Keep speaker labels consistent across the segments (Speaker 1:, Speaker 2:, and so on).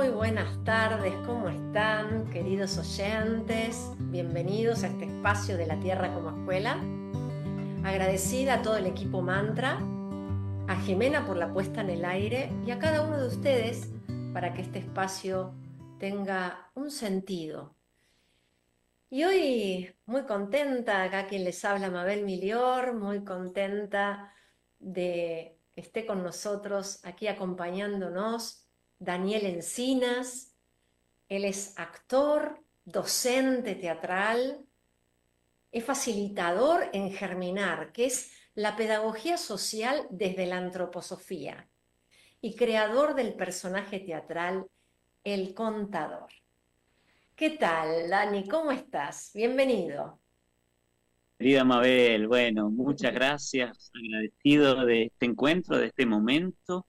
Speaker 1: Muy buenas tardes, ¿cómo están, queridos oyentes? Bienvenidos a este espacio de la Tierra como Escuela. Agradecida a todo el equipo Mantra, a Jimena por la puesta en el aire y a cada uno de ustedes para que este espacio tenga un sentido. Y hoy muy contenta, acá quien les habla, Mabel Milior, muy contenta de que esté con nosotros aquí acompañándonos Daniel Encinas. Él es actor, docente teatral, es facilitador en Germinar, que es la pedagogía social desde la antroposofía, y creador del personaje teatral El Contador. ¿Qué tal, Dani? ¿Cómo estás? Bienvenido.
Speaker 2: Querida Mabel, bueno, muchas gracias, agradecido de este encuentro, de este momento,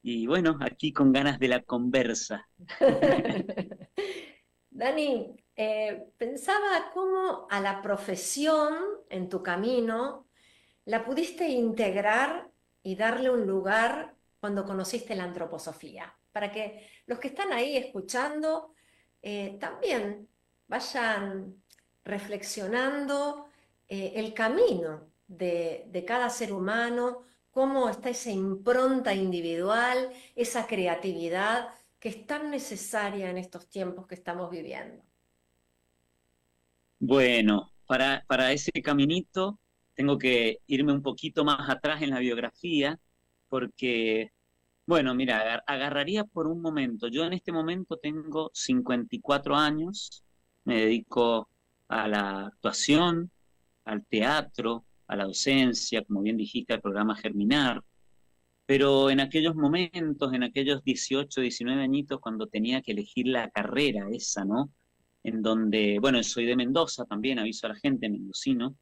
Speaker 2: y bueno, aquí con ganas de la conversa.
Speaker 1: Dani, pensaba cómo a la profesión en tu camino la pudiste integrar y darle un lugar cuando conociste la antroposofía, para que los que están ahí escuchando también vayan reflexionando el camino de cada ser humano, cómo está esa impronta individual, esa creatividad que es tan necesaria en estos tiempos que estamos viviendo.
Speaker 2: Bueno, para ese caminito tengo que irme un poquito más atrás en la biografía, porque, bueno, mira, agarraría por un momento. Yo en este momento tengo 54 años, me dedico a la actuación, al teatro, a la docencia, como bien dijiste, al programa Germinar. Pero en aquellos momentos, en aquellos 18, 19 añitos, cuando tenía que elegir la carrera esa, ¿no? En donde, bueno, soy de Mendoza también, aviso a la gente, mendocino,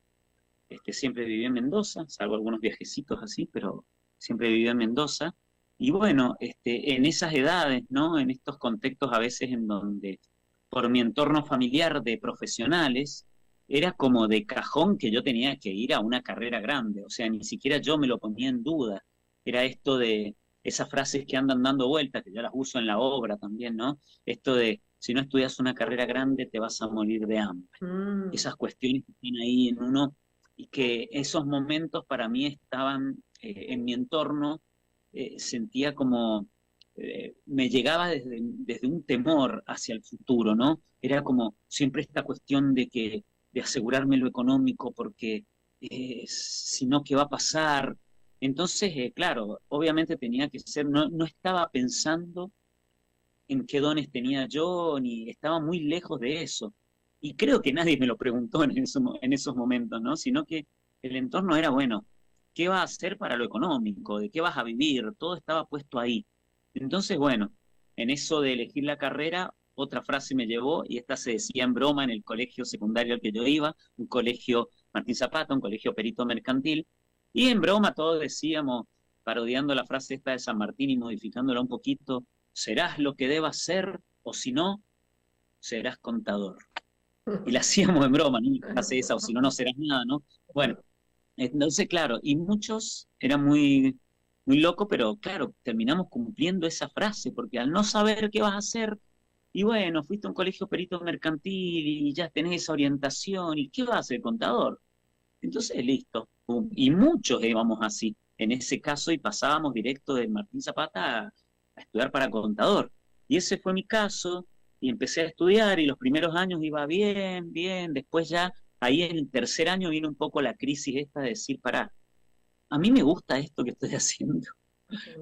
Speaker 2: siempre viví en Mendoza, salvo algunos viajecitos así, pero siempre viví en Mendoza. Y bueno, en esas edades, ¿no? En estos contextos a veces en donde, por mi entorno familiar de profesionales, era como de cajón que yo tenía que ir a una carrera grande, o sea, ni siquiera yo me lo ponía en duda. Era esto de esas frases que andan dando vueltas, que yo las uso en la obra también, ¿no? Esto de, si no estudias una carrera grande, te vas a morir de hambre.
Speaker 1: Mm.
Speaker 2: Esas cuestiones que están ahí en uno y que esos momentos para mí estaban en mi entorno, sentía como, me llegaba desde un temor hacia el futuro, ¿no? Era como siempre esta cuestión de asegurarme lo económico porque si no, ¿qué va a pasar? Entonces, claro, obviamente tenía que ser, no estaba pensando en qué dones tenía yo, ni estaba muy lejos de eso. Y creo que nadie me lo preguntó en esos momentos, ¿no? Sino que el entorno era, bueno, ¿qué vas a hacer para lo económico? ¿De qué vas a vivir? Todo estaba puesto ahí. Entonces, bueno, en eso de elegir la carrera, otra frase me llevó, y esta se decía en broma en el colegio secundario al que yo iba, un colegio Martín Zapata, un colegio perito mercantil, y en broma todos decíamos, parodiando la frase esta de San Martín y modificándola un poquito, serás lo que debas ser, o si no, serás contador. Y la hacíamos en broma, ¿no? La frase esa, o si no, no serás nada, ¿no? Bueno, entonces, claro, y muchos eran muy locos, pero claro, terminamos cumpliendo esa frase, porque al no saber qué vas a hacer, y bueno, fuiste a un colegio perito mercantil y ya tenés esa orientación, ¿y qué vas a hacer, contador? Entonces, listo. Pum. Y muchos íbamos así, en ese caso, y pasábamos directo de Martín Zapata a estudiar para contador. Y ese fue mi caso, y empecé a estudiar, y los primeros años iba bien, bien, después ya, ahí en el tercer año vino un poco la crisis esta de decir, pará, a mí me gusta esto que estoy haciendo,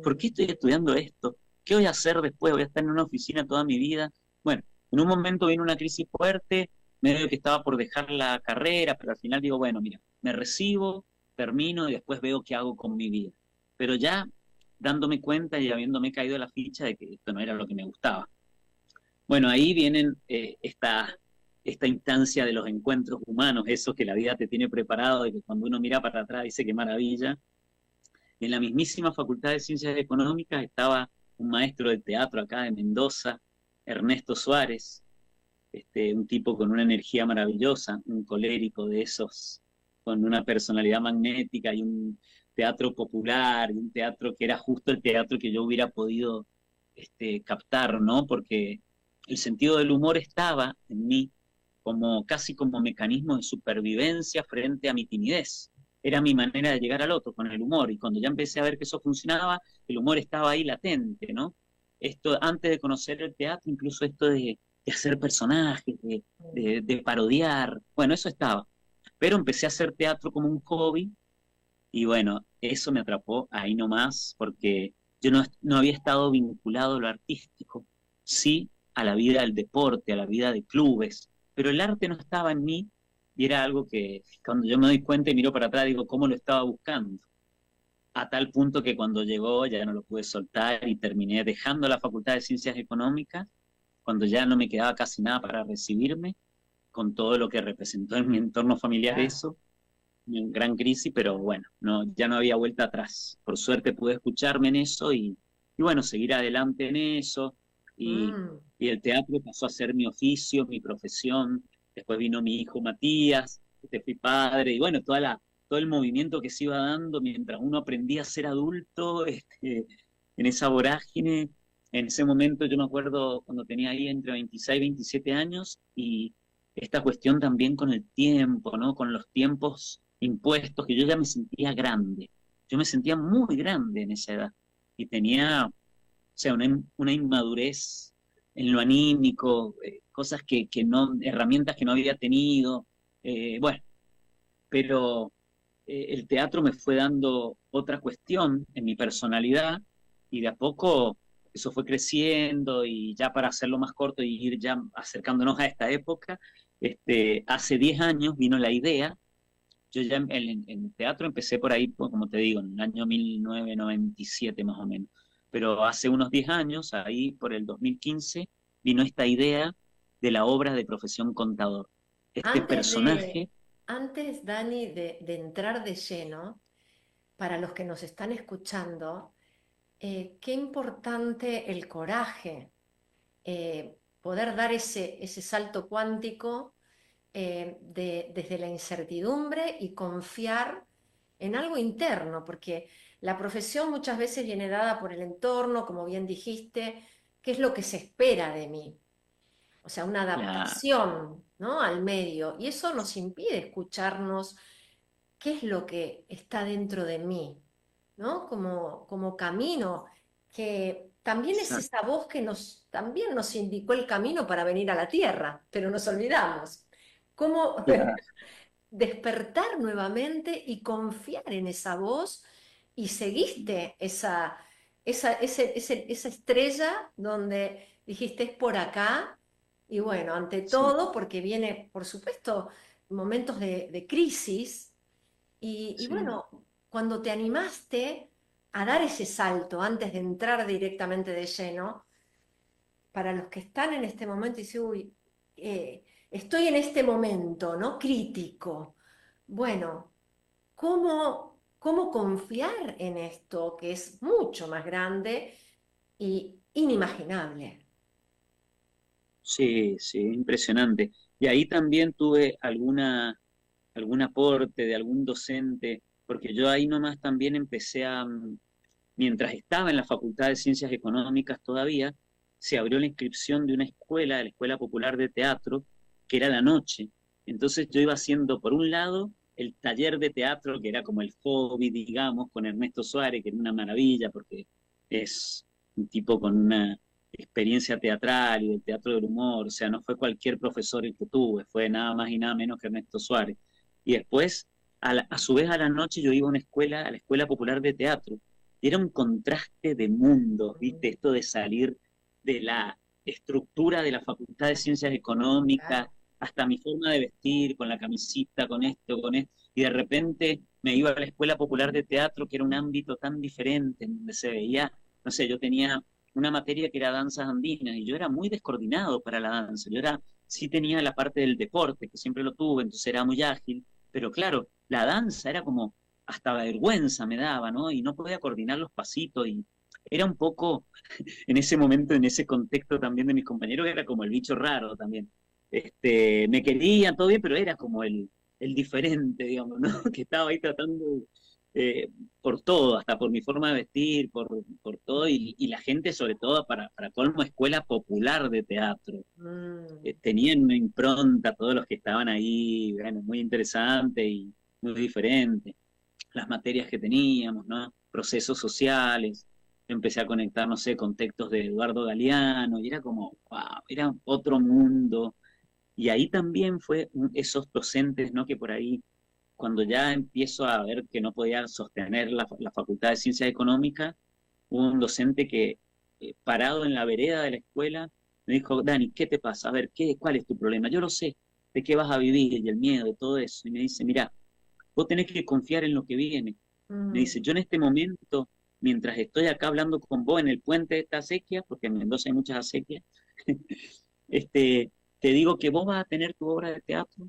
Speaker 2: ¿por qué estoy estudiando esto? ¿Qué voy a hacer después? ¿Voy a estar en una oficina toda mi vida? Bueno, en un momento vino una crisis fuerte, medio que estaba por dejar la carrera, pero al final digo, bueno, mira, me recibo, termino y después veo qué hago con mi vida. Pero ya dándome cuenta y habiéndome caído la ficha de que esto no era lo que me gustaba. Bueno, ahí vienen esta instancia de los encuentros humanos, eso que la vida te tiene preparado y que cuando uno mira para atrás dice qué maravilla. En la mismísima Facultad de Ciencias Económicas estaba un maestro de teatro acá de Mendoza, Ernesto Suárez, un tipo con una energía maravillosa, un colérico de esos, con una personalidad magnética y un teatro popular, y un teatro que era justo el teatro que yo hubiera podido captar, ¿no? Porque el sentido del humor estaba en mí como casi como mecanismo de supervivencia frente a mi timidez. Era mi manera de llegar al otro con el humor, y cuando ya empecé a ver que eso funcionaba, el humor estaba ahí latente, ¿no? Esto, antes de conocer el teatro, incluso esto de hacer personajes, de parodiar, bueno, eso estaba. Pero empecé a hacer teatro como un hobby, y bueno, eso me atrapó ahí nomás, porque yo no había estado vinculado a lo artístico, sí a la vida del deporte, a la vida de clubes, pero el arte no estaba en mí, y era algo que cuando yo me doy cuenta y miro para atrás, digo, ¿cómo lo estaba buscando? A tal punto que cuando llegó ya no lo pude soltar y terminé dejando la Facultad de Ciencias Económicas, cuando ya no me quedaba casi nada para recibirme, con todo lo que representó en mi entorno familiar
Speaker 1: Claro.
Speaker 2: eso, en gran crisis, pero bueno, no, ya no había vuelta atrás. Por suerte pude escucharme en eso, y bueno, seguir adelante en eso, y,
Speaker 1: Mm.
Speaker 2: y el teatro pasó a ser mi oficio, mi profesión. Después vino mi hijo Matías, fui padre, y bueno, todo el movimiento que se iba dando mientras uno aprendía a ser adulto, en esa vorágine. En ese momento yo me acuerdo cuando tenía ahí entre 26 y 27 años, y esta cuestión también con el tiempo, ¿no? Con los tiempos impuestos, que yo ya me sentía grande. Yo me sentía muy grande en esa edad, y tenía, o sea, una inmadurez en lo anímico, cosas que no, herramientas que no había tenido. Bueno, pero el teatro me fue dando otra cuestión en mi personalidad, y de a poco eso fue creciendo, y ya para hacerlo más corto y ir ya acercándonos a esta época, hace 10 años vino la idea. Yo ya en teatro empecé por ahí, pues, como te digo, en el año 1997 más o menos, pero hace unos 10 años, ahí por el 2015, vino esta idea de la obra de profesión contador. Este
Speaker 1: Antes de,
Speaker 2: personaje,
Speaker 1: antes, Dani, de entrar de lleno, para los que nos están escuchando, qué importante el coraje, poder dar ese salto cuántico desde la incertidumbre y confiar en algo interno, porque la profesión muchas veces viene dada por el entorno, como bien dijiste, qué es lo que se espera de mí, o sea, una
Speaker 2: la,
Speaker 1: adaptación, ¿no? Al medio, y eso nos impide escucharnos qué es lo que está dentro de mí, ¿no? Como camino, que también es esa voz que también nos indicó el camino para venir a la tierra, pero nos olvidamos. ¿Cómo
Speaker 2: la,
Speaker 1: despertar nuevamente y confiar en esa voz y seguiste esa estrella donde dijiste es por acá? Y bueno, ante
Speaker 2: sí,
Speaker 1: todo, porque viene, por supuesto, momentos de crisis, y
Speaker 2: sí.
Speaker 1: bueno, cuando te animaste a dar ese salto antes de entrar directamente de lleno, para los que están en este momento y dicen, uy, estoy en este momento, ¿no? Crítico. Bueno, ¿cómo confiar en esto que es mucho más grande y inimaginable?
Speaker 2: Sí, sí, impresionante. Y ahí también tuve algún aporte de algún docente, porque yo ahí nomás también empecé mientras estaba en la Facultad de Ciencias Económicas todavía, se abrió la inscripción de una escuela, de la Escuela Popular de Teatro, que era la noche. Entonces yo iba haciendo, por un lado, el taller de teatro, que era como el hobby, digamos, con Ernesto Suárez, que era una maravilla, porque es un tipo con una experiencia teatral y del teatro del humor. O sea, no fue cualquier profesor el que tuve, fue nada más y nada menos que Ernesto Suárez. Y después, a su vez, a la noche yo iba a una escuela, a la Escuela Popular de Teatro, y era un contraste de mundos, ¿viste? Esto de salir de la estructura de la Facultad de Ciencias Económicas,
Speaker 1: Claro.
Speaker 2: hasta mi forma de vestir, con la camisita, con esto, y de repente me iba a la Escuela Popular de Teatro, que era un ámbito tan diferente, en donde se veía, no sé, yo tenía una materia que era danzas andinas, y yo era muy descoordinado para la danza. Sí tenía la parte del deporte, que siempre lo tuve, entonces era muy ágil, pero claro, la danza era como hasta vergüenza me daba, ¿no? Y no podía coordinar los pasitos, y era un poco, en ese momento, en ese contexto también de mis compañeros, era como el bicho raro también. Me querían, todo bien, pero era como el diferente, digamos, ¿no? Que estaba ahí tratando eh, por todo, hasta por mi forma de vestir, por todo, y la gente sobre todo para colmo escuela popular de teatro.
Speaker 1: Mm.
Speaker 2: Tenían una impronta, todos los que estaban ahí, bueno, muy interesante y muy diferente. Las materias que teníamos, ¿no? Procesos sociales. Yo empecé a conectar, no sé, con textos de Eduardo Galeano, y era como, wow, era otro mundo. Y ahí también fue esos docentes, ¿no? Que por ahí, cuando ya empiezo a ver que no podía sostener la Facultad de Ciencias Económicas, hubo un docente que, parado en la vereda de la escuela, me dijo, Dani, ¿qué te pasa? A ver, ¿cuál es tu problema? Yo lo sé, de qué vas a vivir y el miedo, de todo eso. Y me dice, mira, vos tenés que confiar en lo que viene. Me
Speaker 1: Mm.
Speaker 2: dice, yo en este momento, mientras estoy acá hablando con vos en el puente de esta acequia, porque en Mendoza hay muchas acequias, este, te digo que vos vas a tener tu obra de teatro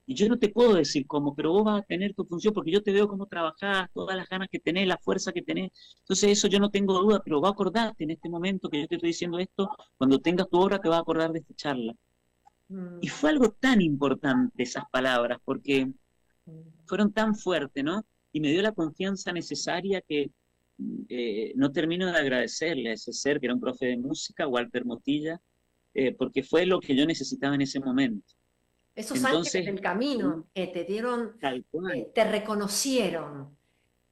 Speaker 2: y yo no te puedo decir cómo, pero vos vas a tener tu función porque yo te veo cómo trabajás, todas las ganas que tenés, la fuerza que tenés. Entonces eso yo no tengo duda, pero va a acordarte en este momento que yo te estoy diciendo esto, cuando tengas tu obra te vas a acordar de esta charla. Y
Speaker 1: Mm.
Speaker 2: fue algo tan importante esas palabras, porque
Speaker 1: Mm.
Speaker 2: fueron tan fuertes, ¿no? Y me dio la confianza necesaria que no termino de agradecerle a ese ser que era un profe de música, Walter Motilla, porque fue lo que yo necesitaba en ese momento.
Speaker 1: Esos ángeles
Speaker 2: Entonces,
Speaker 1: del camino que te dieron,
Speaker 2: tal cual,
Speaker 1: te reconocieron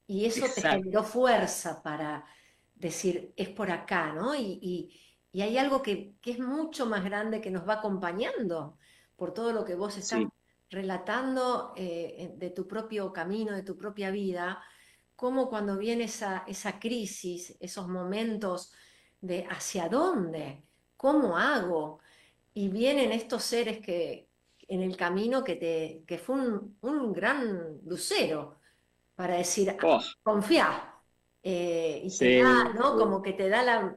Speaker 1: y eso te
Speaker 2: exacto,
Speaker 1: generó fuerza para decir, es por acá, ¿no? Y hay algo que es mucho más grande que nos va acompañando por todo lo que vos estás
Speaker 2: sí,
Speaker 1: relatando de tu propio camino, de tu propia vida, cómo cuando viene esa crisis, esos momentos de hacia dónde, cómo hago, y vienen estos seres que en el camino que fue un gran lucero para decir,
Speaker 2: oh,
Speaker 1: confía, y te da,
Speaker 2: sí,
Speaker 1: ¿no?
Speaker 2: sí,
Speaker 1: Como que te da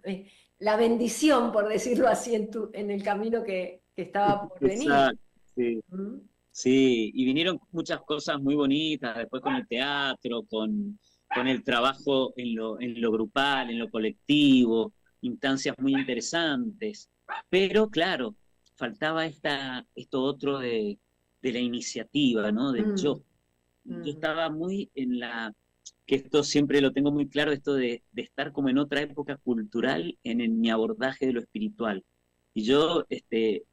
Speaker 1: la bendición, por decirlo así, en el camino que estaba por venir.
Speaker 2: exacto, sí.
Speaker 1: ¿Mm?
Speaker 2: Sí, y vinieron muchas cosas muy bonitas después con el teatro, con el trabajo en lo grupal, en lo colectivo, instancias muy interesantes. Pero claro, faltaba esto otro de la iniciativa, ¿no? Del
Speaker 1: Mm.
Speaker 2: yo. Yo estaba muy que esto siempre lo tengo muy claro, esto de estar como en otra época cultural en mi abordaje de lo espiritual. Y yo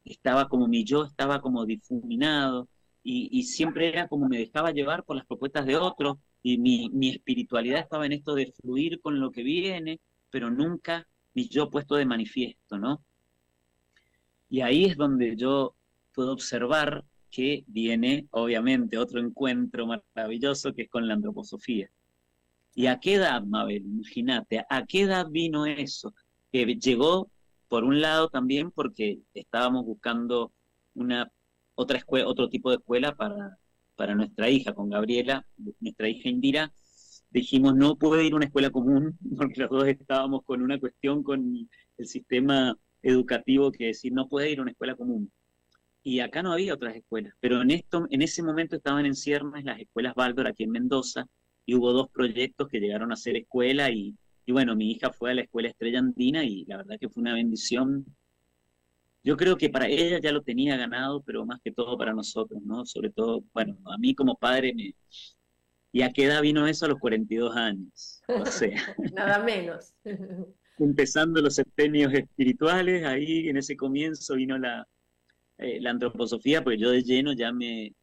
Speaker 2: estaba como mi yo estaba como difuminado y siempre era como me dejaba llevar por las propuestas de otros y mi espiritualidad estaba en esto de fluir con lo que viene, pero nunca mi yo puesto de manifiesto, ¿no? Y ahí es donde yo puedo observar que viene, obviamente, otro encuentro maravilloso que es con la antroposofía. ¿Y a qué edad, Mabel? Imagínate, ¿a qué edad vino eso? Que llegó, por un lado, también porque estábamos buscando una otra escuela, otro tipo de escuela para nuestra hija, con Gabriela, nuestra hija Indira. Dijimos, no puede ir a una escuela común, porque los dos estábamos con una cuestión con el sistema educativo que decir, no puede ir a una escuela común. Y acá no había otras escuelas, pero en ese momento estaban en ciernes las escuelas Baldor aquí en Mendoza, y hubo dos proyectos que llegaron a ser escuela, y bueno, mi hija fue a la escuela Estrella Andina, y la verdad que fue una bendición. Yo creo que para ella ya lo tenía ganado, pero más que todo para nosotros, ¿no? Sobre todo, bueno, a mí como padre, ¿y a qué edad vino eso? A los 42 años. O sea,
Speaker 1: Nada menos.
Speaker 2: empezando los septenios espirituales, ahí en ese comienzo vino la antroposofía, porque yo de lleno ya me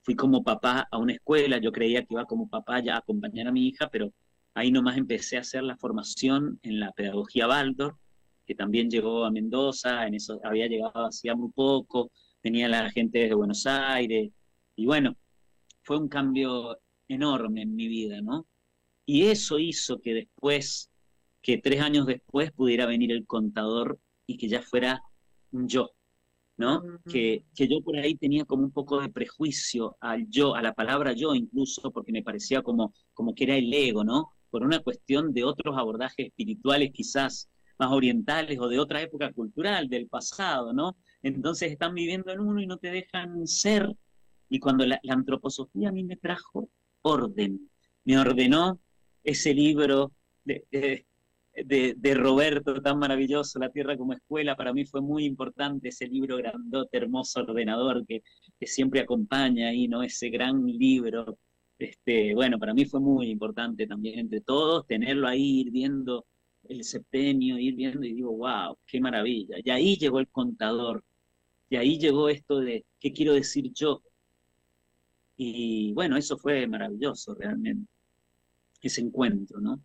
Speaker 2: fui como papá a una escuela, yo creía que iba como papá ya a acompañar a mi hija, pero ahí nomás empecé a hacer la formación en la pedagogía Waldorf, que también llegó a Mendoza, en eso había llegado hacía muy poco, venía la gente desde Buenos Aires, y bueno, fue un cambio enorme en mi vida, ¿no? Y eso hizo que después, que 3 años después pudiera venir el contador y que ya fuera un yo, ¿no?
Speaker 1: Mm.
Speaker 2: Que yo por ahí tenía como un poco de prejuicio al yo, a la palabra yo incluso, porque me parecía como que era el ego, ¿no? Por una cuestión de otros abordajes espirituales quizás más orientales o de otra época cultural, del pasado, ¿no? Entonces están viviendo en uno y no te dejan ser. Y cuando la antroposofía a mí me trajo orden, me ordenó ese libro de Roberto tan maravilloso, La Tierra como Escuela, para mí fue muy importante ese libro grandote, hermoso, ordenador que siempre acompaña ahí, ¿no? Ese gran libro Bueno, para mí fue muy importante también entre todos, tenerlo ahí, ir viendo el septenio, ir viendo y digo, wow, qué maravilla. Y ahí llegó el contador, y ahí llegó esto de, ¿qué quiero decir yo? Y bueno, eso fue maravilloso realmente, ese encuentro, ¿no?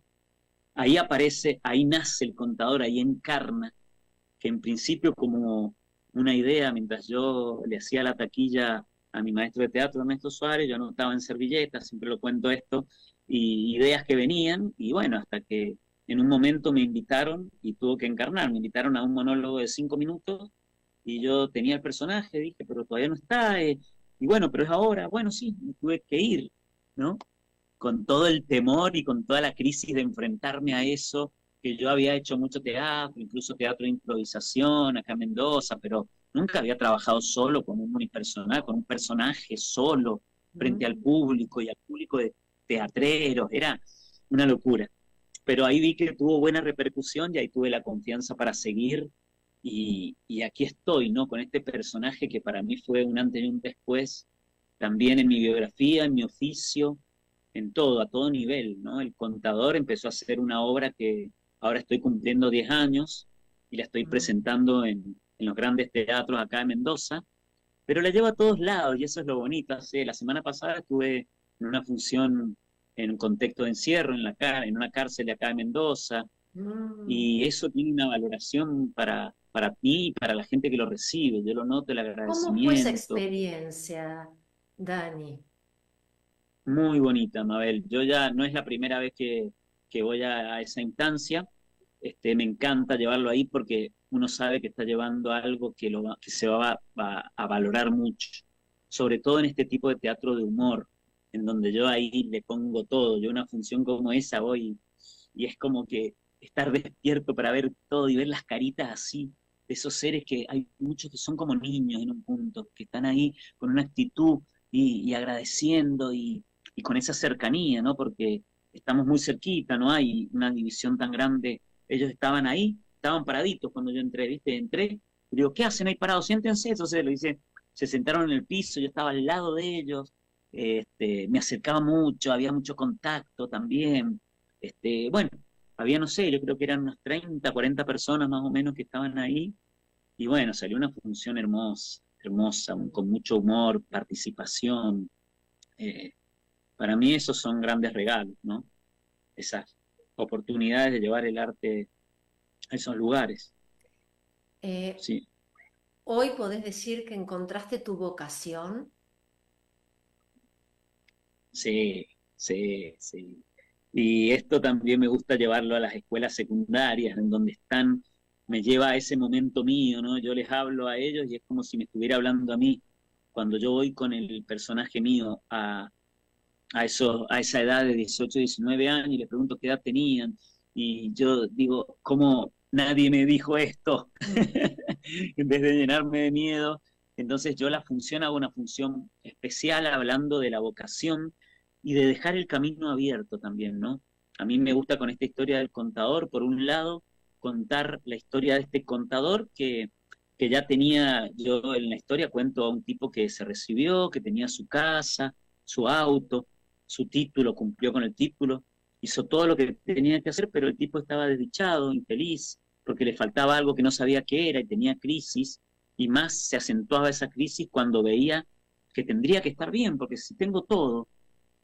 Speaker 2: Ahí aparece, ahí nace el contador, ahí encarna, que en principio como una idea, mientras yo le hacía la taquilla a mi maestro de teatro, Ernesto Suárez, yo anotaba en servilletas, siempre lo cuento esto, y ideas que venían, y bueno, hasta que en un momento me invitaron y tuvo que encarnar, me invitaron a un monólogo de 5 minutos, y yo tenía el personaje, dije, pero todavía no está, y bueno, pero es ahora, bueno, sí, me tuve que ir, ¿no? Con todo el temor y con toda la crisis de enfrentarme a eso, que yo había hecho mucho teatro, incluso teatro de improvisación acá en Mendoza, pero nunca había trabajado solo con un unipersonal, con un personaje solo, frente al público y al público de teatreros, era una locura. Pero ahí vi que tuvo buena repercusión y ahí tuve la confianza para seguir y aquí estoy, ¿no? Con este personaje que para mí fue un antes y un después, también en mi biografía, en mi oficio, en todo, a todo nivel, ¿no? El contador empezó a hacer una obra que ahora estoy cumpliendo 10 años y la estoy presentando en los grandes teatros acá en Mendoza, pero la llevo a todos lados y eso es lo bonito. La semana pasada estuve en una función en un contexto de encierro en una cárcel de acá de Mendoza,
Speaker 1: Mm.
Speaker 2: y eso tiene una valoración para mí y para la gente que lo recibe. Yo lo noto, el
Speaker 1: ¿Cómo fue esa
Speaker 2: agradecimiento.
Speaker 1: experiencia, Dani?
Speaker 2: Muy bonita, Mabel. Yo ya no es la primera vez que voy a esa instancia. Me encanta llevarlo ahí porque uno sabe que está llevando algo que se va a valorar mucho, sobre todo en este tipo de teatro de humor, en donde yo ahí le pongo todo. Yo una función como esa voy y es como que estar despierto para ver todo y ver las caritas así de esos seres que hay muchos que son como niños en un punto, que están ahí con una actitud y agradeciendo y con esa cercanía, ¿no? Porque estamos muy cerquita, no hay una división tan grande. Ellos estaban ahí, estaban paraditos cuando yo entré, ¿viste? Entré, y digo, ¿qué hacen ahí parados? Siéntense, entonces lo dice, se sentaron en el piso, yo estaba al lado de ellos, me acercaba mucho, había mucho contacto también, bueno, había, no sé, yo creo que eran unas 30, 40 personas más o menos que estaban ahí, y bueno, salió una función hermosa, hermosa, con mucho humor, participación, eh, para mí esos son grandes regalos, ¿no? Esas oportunidades de llevar el arte a esos lugares.
Speaker 1: Eh,
Speaker 2: Sí,
Speaker 1: ¿Hoy podés decir que encontraste tu vocación?
Speaker 2: sí, sí, sí. Y esto también me gusta llevarlo a las escuelas secundarias, en donde están, me lleva a ese momento mío, ¿no? Yo les hablo a ellos y es como si me estuviera hablando a mí. Cuando yo voy con el personaje mío a esa edad de 18, 19 años y les pregunto qué edad tenían, y yo digo, ¿cómo nadie me dijo esto?
Speaker 1: Mm.
Speaker 2: En vez de llenarme de miedo. Entonces yo hago una función especial hablando de la vocación y de dejar el camino abierto también, ¿no? A mí me gusta con esta historia del contador, por un lado, contar la historia de este contador que ya tenía, yo en la historia cuento a un tipo que se recibió, que tenía su casa, su auto, su título, cumplió con el título, hizo todo lo que tenía que hacer, pero el tipo estaba desdichado, infeliz, porque le faltaba algo que no sabía qué era y tenía crisis, y más se acentuaba esa crisis cuando veía que tendría que estar bien, porque si tengo todo,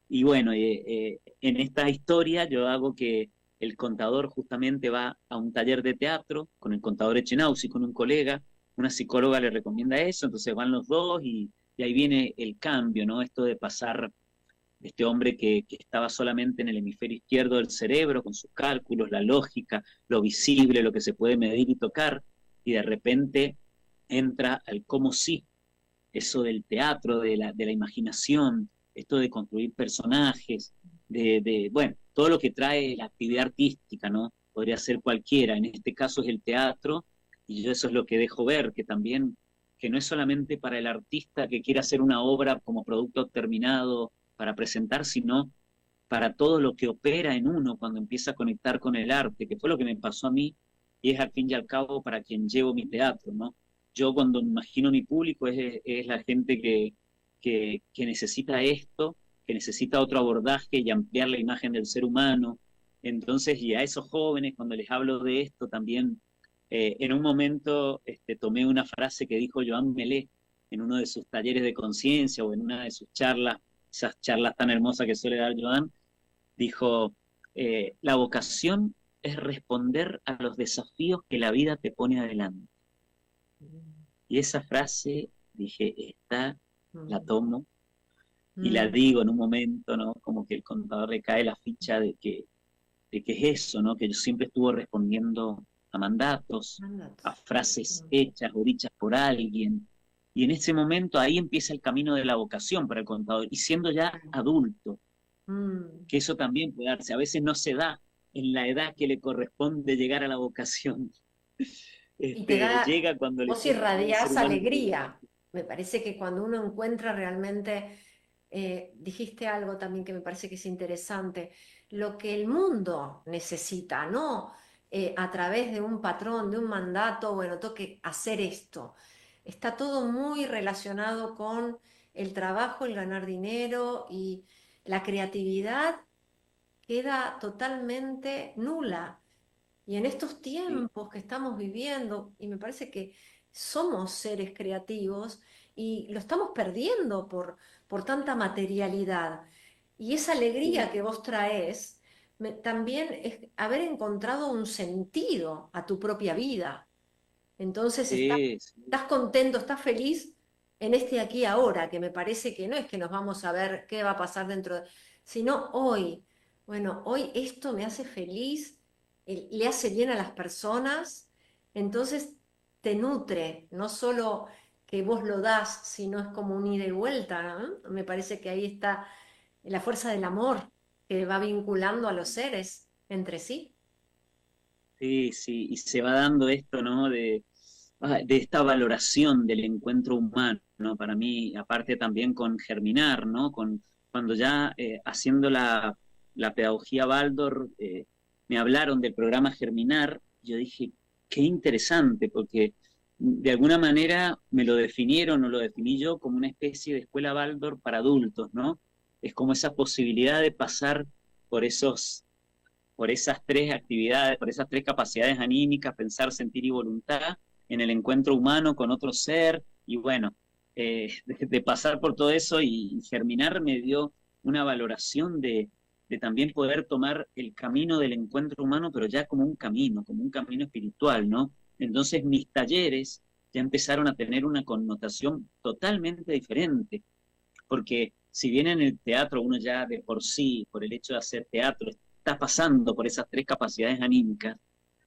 Speaker 2: y bueno, en esta historia yo hago que el contador justamente va a un taller de teatro con el contador Echenauzi, con un colega, una psicóloga le recomienda eso, entonces van los dos y ahí viene el cambio, ¿no? Esto de pasar de este hombre que estaba solamente en el hemisferio izquierdo del cerebro, con sus cálculos, la lógica, lo visible, lo que se puede medir y tocar, y de repente entra al cómo sí, eso del teatro, de la imaginación, esto de construir personajes, bueno, todo lo que trae la actividad artística, ¿no? Podría ser cualquiera, en este caso es el teatro, y yo eso es lo que dejo ver, que también, que no es solamente para el artista que quiere hacer una obra como producto terminado para presentar, sino para todo lo que opera en uno cuando empieza a conectar con el arte, que fue lo que me pasó a mí, y es al fin y al cabo para quien llevo mi teatro, ¿no? Yo cuando imagino mi público es la gente que necesita esto, que necesita otro abordaje y ampliar la imagen del ser humano. Entonces, y a esos jóvenes, cuando les hablo de esto, también en un momento tomé una frase que dijo Joan Melé en uno de sus talleres de conciencia o en una de sus charlas, esas charlas tan hermosas que suele dar Joan, dijo, la vocación es responder a los desafíos que la vida te pone adelante. Y esa frase, dije, esta la tomo y la digo en un momento, ¿no? Como que el contador le cae la ficha de que es eso, ¿no? Que yo siempre estuve respondiendo a mandatos, a frases hechas o dichas por alguien. Y en ese momento ahí empieza el camino de la vocación para el contador, y siendo ya adulto, que eso también puede darse. A veces no se da en la edad que le corresponde llegar a la vocación.
Speaker 1: Y te da,
Speaker 2: llega cuando le
Speaker 1: vos
Speaker 2: toca a un ser
Speaker 1: irradiás
Speaker 2: humano.
Speaker 1: alegría. Me parece que cuando uno encuentra realmente, dijiste algo también que me parece que es interesante, lo que el mundo necesita, no a través de un patrón, de un mandato, bueno, tengo que hacer esto. Está todo muy relacionado con el trabajo, el ganar dinero, y la creatividad queda totalmente nula. Y en estos
Speaker 2: Sí,
Speaker 1: tiempos que estamos viviendo, y me parece que somos seres creativos y lo estamos perdiendo por tanta materialidad. Y esa alegría
Speaker 2: sí,
Speaker 1: que vos traes también es haber encontrado un sentido a tu propia vida. Entonces
Speaker 2: sí, sí.
Speaker 1: estás contento, estás feliz en este aquí y ahora, que me parece que no es que nos vamos a ver qué va a pasar dentro, sino hoy. Bueno, hoy esto me hace feliz, le hace bien a las personas, entonces te nutre, no solo que vos lo das, sino es como un ida y vuelta, ¿no? Me parece que ahí está la fuerza del amor que va vinculando a los seres entre sí.
Speaker 2: Sí, sí, y se va dando esto, ¿no? De esta valoración del encuentro humano, ¿no? Para mí, aparte también con Germinar, ¿no? Cuando ya haciendo la pedagogía Baldor, me hablaron del programa Germinar, yo dije, qué interesante, porque de alguna manera me lo definieron o lo definí yo como una especie de escuela Baldor para adultos, ¿no? Es como esa posibilidad de pasar por por esas tres actividades, por esas tres capacidades anímicas, pensar, sentir y voluntad, en el encuentro humano con otro ser, y bueno, de pasar por todo eso y Germinar me dio una valoración de también poder tomar el camino del encuentro humano, pero ya como un camino espiritual, ¿no? Entonces mis talleres ya empezaron a tener una connotación totalmente diferente, porque si bien en el teatro uno ya de por sí, por el hecho de hacer teatro, está pasando por esas tres capacidades anímicas,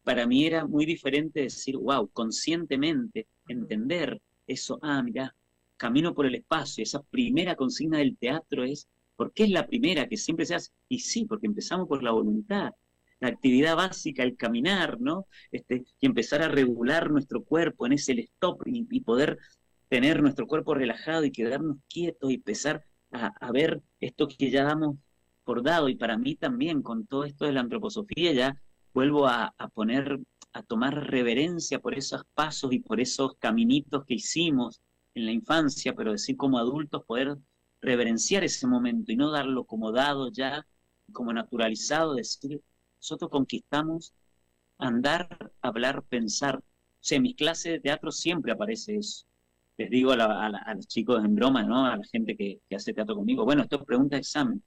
Speaker 2: para mí era muy diferente decir, wow, conscientemente entender eso, mira, camino por el espacio, esa primera consigna del teatro es, ¿por qué es la primera que siempre se hace? Y sí, porque empezamos por la voluntad, la actividad básica, el caminar, ¿no? Y empezar a regular nuestro cuerpo en ese el stop y poder tener nuestro cuerpo relajado y quedarnos quietos y empezar a ver esto que ya damos por dado. Y para mí también, con todo esto de la antroposofía, ya vuelvo a poner, a tomar reverencia por esos pasos y por esos caminitos que hicimos en la infancia, pero decir como adultos, poder reverenciar ese momento y no darlo como dado ya, como naturalizado, decir, nosotros conquistamos andar, hablar, pensar. O sea, en mis clases de teatro siempre aparece eso. Les digo a los chicos en broma, ¿no? A la gente que hace teatro conmigo, bueno, esto es pregunta de examen.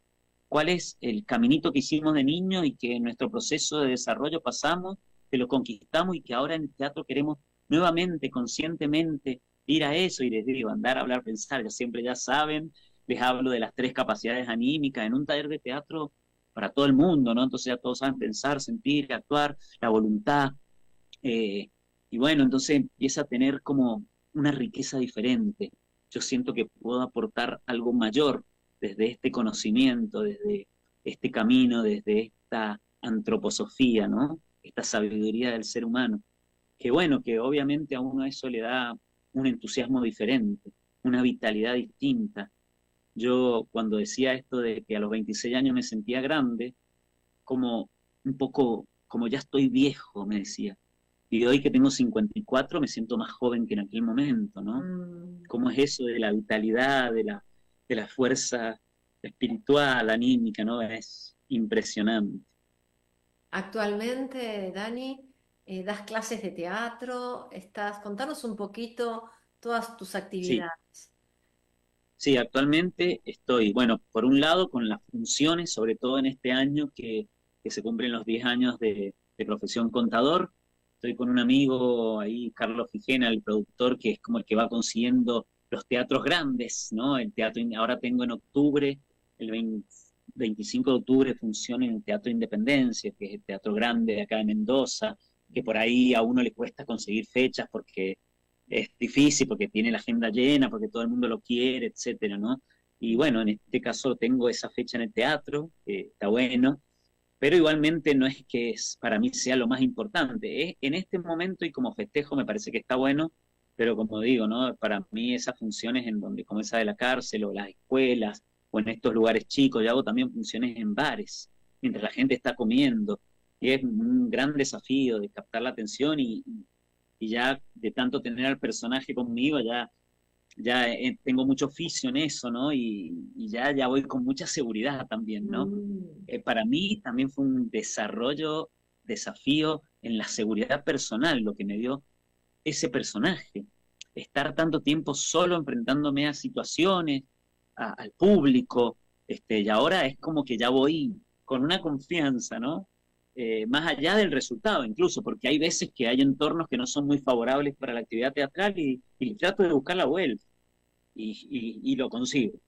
Speaker 2: ¿Cuál es el caminito que hicimos de niño y que en nuestro proceso de desarrollo pasamos, que lo conquistamos y que ahora en el teatro queremos nuevamente, conscientemente, ir a eso? Y les digo, andar, hablar, pensar, ya siempre ya saben, les hablo de las tres capacidades anímicas en un taller de teatro para todo el mundo, ¿no? Entonces ya todos saben pensar, sentir, actuar, la voluntad, eh, y bueno, entonces empieza a tener como una riqueza diferente. Yo siento que puedo aportar algo mayor desde este conocimiento, desde este camino, desde esta antroposofía, ¿no? Esta sabiduría del ser humano. Que bueno, que obviamente a uno eso le da un entusiasmo diferente, una vitalidad distinta. Yo cuando decía esto de que a los 26 años me sentía grande, como un poco, como ya estoy viejo, me decía. Y hoy que tengo 54 me siento más joven que en aquel momento, ¿no?
Speaker 1: Mm,
Speaker 2: ¿Cómo es eso de la vitalidad, de la fuerza espiritual, anímica, ¿no? Es impresionante.
Speaker 1: Actualmente, Dani, das clases de teatro, contanos un poquito todas tus
Speaker 2: Sí,
Speaker 1: actividades.
Speaker 2: sí, actualmente estoy, bueno, por un lado con las funciones, sobre todo en este año que se cumplen los 10 años de profesión contador. Estoy con un amigo ahí, Carlos Fijena, el productor, que es como el que va consiguiendo los teatros grandes, ¿no? El teatro, ahora tengo en octubre, el 25 de octubre, función en el Teatro Independencia, que es el teatro grande de acá de Mendoza, que por ahí a uno le cuesta conseguir fechas porque es difícil, porque tiene la agenda llena, porque todo el mundo lo quiere, etcétera, ¿no? Y bueno, en este caso tengo esa fecha en el teatro, que está bueno, pero igualmente no es que para mí sea lo más importante. En este momento y como festejo me parece que está bueno, pero como digo, ¿no? Para mí esas funciones en donde, como esa de la cárcel o las escuelas o en estos lugares chicos, yo hago también funciones en bares, mientras la gente está comiendo, y es un gran desafío de captar la atención y ya de tanto tener al personaje conmigo, ya tengo mucho oficio en eso, ¿no? Y ya voy con mucha seguridad también, ¿no?
Speaker 1: Mm.
Speaker 2: Para mí también fue un desafío en la seguridad personal, lo que me dio ese personaje. Estar tanto tiempo solo enfrentándome a situaciones, al público, y ahora es como que ya voy con una confianza, ¿no? Más allá del resultado, incluso, porque hay veces que hay entornos que no son muy favorables para la actividad teatral y trato de buscar la vuelta y lo consigo.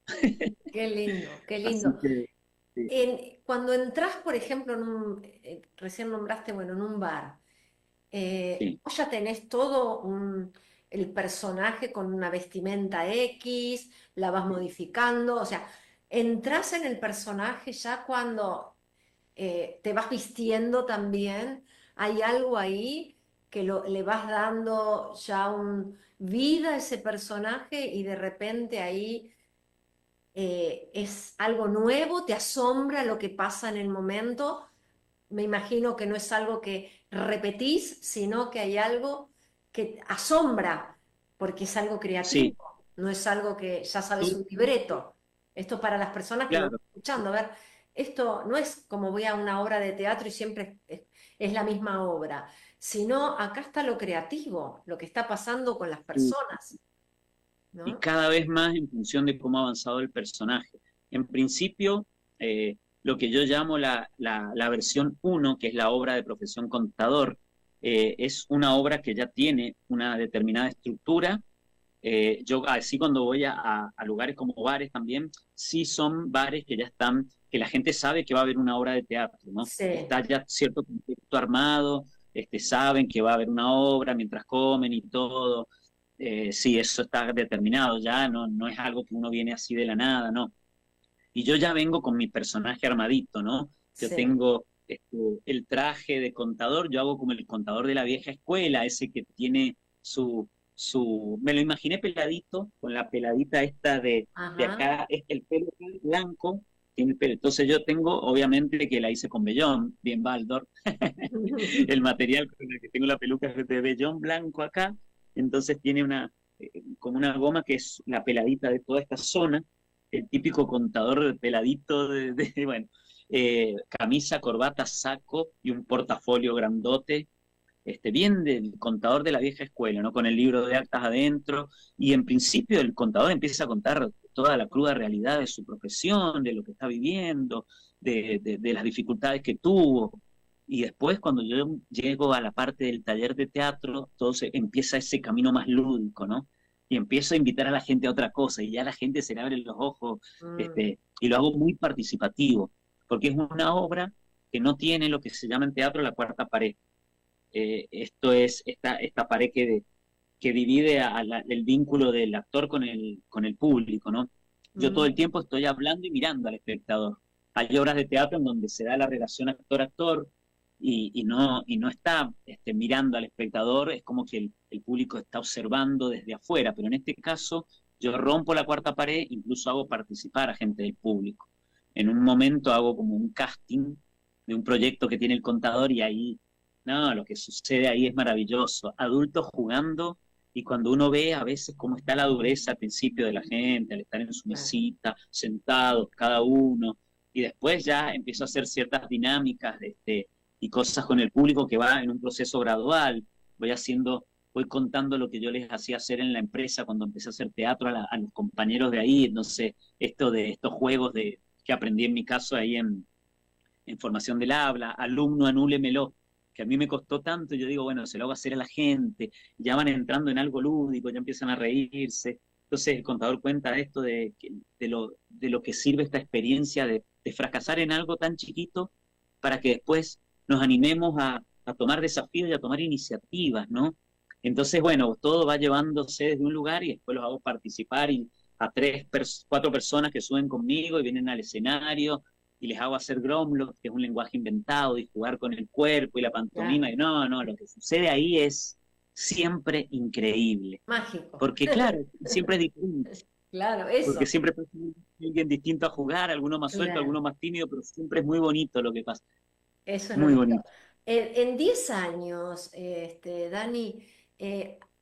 Speaker 1: Qué lindo, qué
Speaker 2: Así
Speaker 1: lindo.
Speaker 2: que sí,
Speaker 1: Cuando entras, por ejemplo, recién nombraste, bueno, en un bar,
Speaker 2: sí,
Speaker 1: vos ya tenés todo el personaje con una vestimenta X, la vas modificando, o sea, entras en el personaje ya cuando te vas vistiendo también, hay algo ahí que le vas dando ya vida a ese personaje y de repente ahí es algo nuevo, te asombra lo que pasa en el momento. Me imagino que no es algo que repetís, sino que hay algo que asombra, porque es algo creativo,
Speaker 2: sí,
Speaker 1: no es algo que ya sabes
Speaker 2: tú,
Speaker 1: un libreto. Esto es para las personas que lo
Speaker 2: claro.
Speaker 1: están escuchando. A ver, esto no es como voy a una obra de teatro y siempre es la misma obra, sino acá está lo creativo, lo que está pasando con las personas,
Speaker 2: Y
Speaker 1: ¿no?
Speaker 2: cada vez más en función de cómo ha avanzado el personaje. En principio, lo que yo llamo la versión uno, que es la obra de profesión contador, es una obra que ya tiene una determinada estructura. Yo así cuando voy a lugares como bares también, sí son bares que ya están, que la gente sabe que va a haber una obra de teatro, ¿no?
Speaker 1: Sí.
Speaker 2: Está ya cierto contexto armado, saben que va a haber una obra mientras comen y todo. Sí, eso está determinado ya, no es algo que uno viene así de la nada, no. Y yo ya vengo con mi personaje armadito, ¿no? Yo
Speaker 1: Sí.
Speaker 2: tengo el traje de contador, yo hago como el contador de la vieja escuela, ese que tiene me lo imaginé peladito, con la peladita esta de
Speaker 1: Ajá.
Speaker 2: acá, es el pelo blanco, tiene el pelo. Entonces yo tengo, obviamente, que la hice con vellón, bien Baldor, el material con el que tengo la peluca es de vellón blanco acá, entonces tiene como una goma que es la peladita de toda esta zona, el típico contador peladito bueno, camisa, corbata, saco y un portafolio grandote, bien del contador de la vieja escuela, ¿no? Con el libro de actas adentro, y en principio el contador empieza a contar toda la cruda realidad de su profesión, de lo que está viviendo, de las dificultades que tuvo. Y después, cuando yo llego a la parte del taller de teatro, empieza ese camino más lúdico, ¿no? Y empiezo a invitar a la gente a otra cosa, y ya la gente se le abre los ojos,
Speaker 1: Mm.
Speaker 2: y lo hago muy participativo, porque es una obra que no tiene lo que se llama en teatro la cuarta pared. Esto es esta pared que divide el vínculo del actor con el público, ¿no? Yo todo
Speaker 1: Mm.
Speaker 2: el tiempo estoy hablando y mirando al espectador. Hay obras de teatro en donde se da la relación actor-actor y no está mirando al espectador, es como que el público está observando desde afuera, pero en este caso yo rompo la cuarta pared, incluso hago participar a gente del público. En un momento hago como un casting de un proyecto que tiene el contador y ahí, no, lo que sucede ahí es maravilloso. Adultos jugando y cuando uno ve a veces cómo está la dureza al principio de la gente, al estar en su
Speaker 1: Claro.
Speaker 2: mesita, sentados cada uno, y después ya empiezo a hacer ciertas dinámicas y cosas con el público que va en un proceso gradual, voy contando lo que yo les hacía hacer en la empresa cuando empecé a hacer teatro a los compañeros de ahí, entonces estos juegos que aprendí en mi caso ahí en formación del habla, alumno anúlemelo, que a mí me costó tanto, yo digo, bueno, se lo hago hacer a la gente, ya van entrando en algo lúdico, ya empiezan a reírse. Entonces el contador cuenta esto de lo que sirve esta experiencia de fracasar en algo tan chiquito para que después nos animemos a tomar desafíos y a tomar iniciativas, ¿no? Entonces, bueno, todo va llevándose desde un lugar y después los hago participar y a cuatro personas que suben conmigo y vienen al escenario y les hago hacer Gromlock, que es un lenguaje inventado, y jugar con el cuerpo y la pantomima,
Speaker 1: Claro.
Speaker 2: y no, lo que sucede ahí es siempre increíble,
Speaker 1: Mágico.
Speaker 2: porque claro, siempre es distinto,
Speaker 1: Claro,
Speaker 2: porque
Speaker 1: eso.
Speaker 2: siempre pasa alguien distinto a jugar, alguno más suelto,
Speaker 1: Claro.
Speaker 2: alguno más tímido, pero siempre es muy bonito lo que pasa,
Speaker 1: Eso es lo
Speaker 2: muy
Speaker 1: lindo.
Speaker 2: bonito.
Speaker 1: En 10 años, Dani,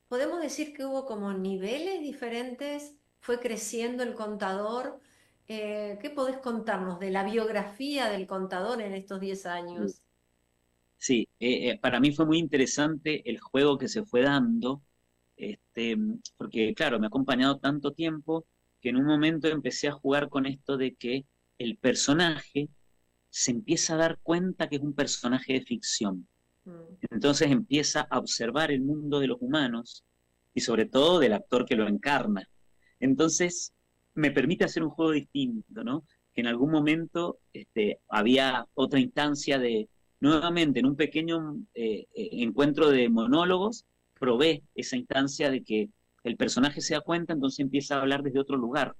Speaker 1: podemos decir que hubo como niveles diferentes, fue creciendo el contador. ¿Qué podés contarnos de la biografía del contador en estos 10 años?
Speaker 2: Sí, para mí fue muy interesante el juego que se fue dando, este, porque claro, me ha acompañado tanto tiempo que en un momento empecé a jugar con esto de que el personaje se empieza a dar cuenta que es un personaje de ficción.
Speaker 1: Mm,
Speaker 2: Entonces empieza a observar el mundo de los humanos y sobre todo del actor que lo encarna. Entonces me permite hacer un juego distinto, ¿no? Que en algún momento había otra instancia nuevamente, en un pequeño encuentro de monólogos, probé esa instancia de que el personaje se da cuenta, entonces empieza a hablar desde otro lugar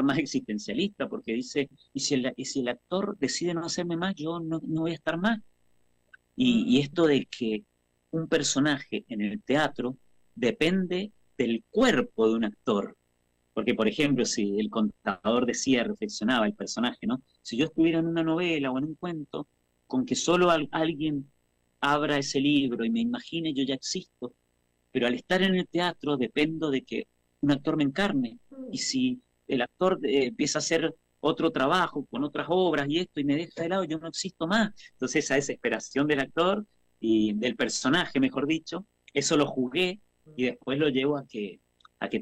Speaker 2: más existencialista, porque dice, ¿y si el actor decide no hacerme más, yo no voy a estar más? Y
Speaker 1: mm,
Speaker 2: esto de que un personaje en el teatro depende del cuerpo de un actor. Porque, por ejemplo, si el contador decía, reflexionaba el personaje, ¿no? Si yo estuviera en una novela o en un cuento, con que solo alguien abra ese libro y me imagine, yo ya existo. Pero al estar en el teatro dependo de que un actor me encarne. Y
Speaker 1: mm.
Speaker 2: si el actor empieza a hacer otro trabajo con otras obras y esto y me deja de lado, yo no existo más. Entonces esa desesperación del actor y del personaje, mejor dicho, eso lo jugué y después lo llevo a que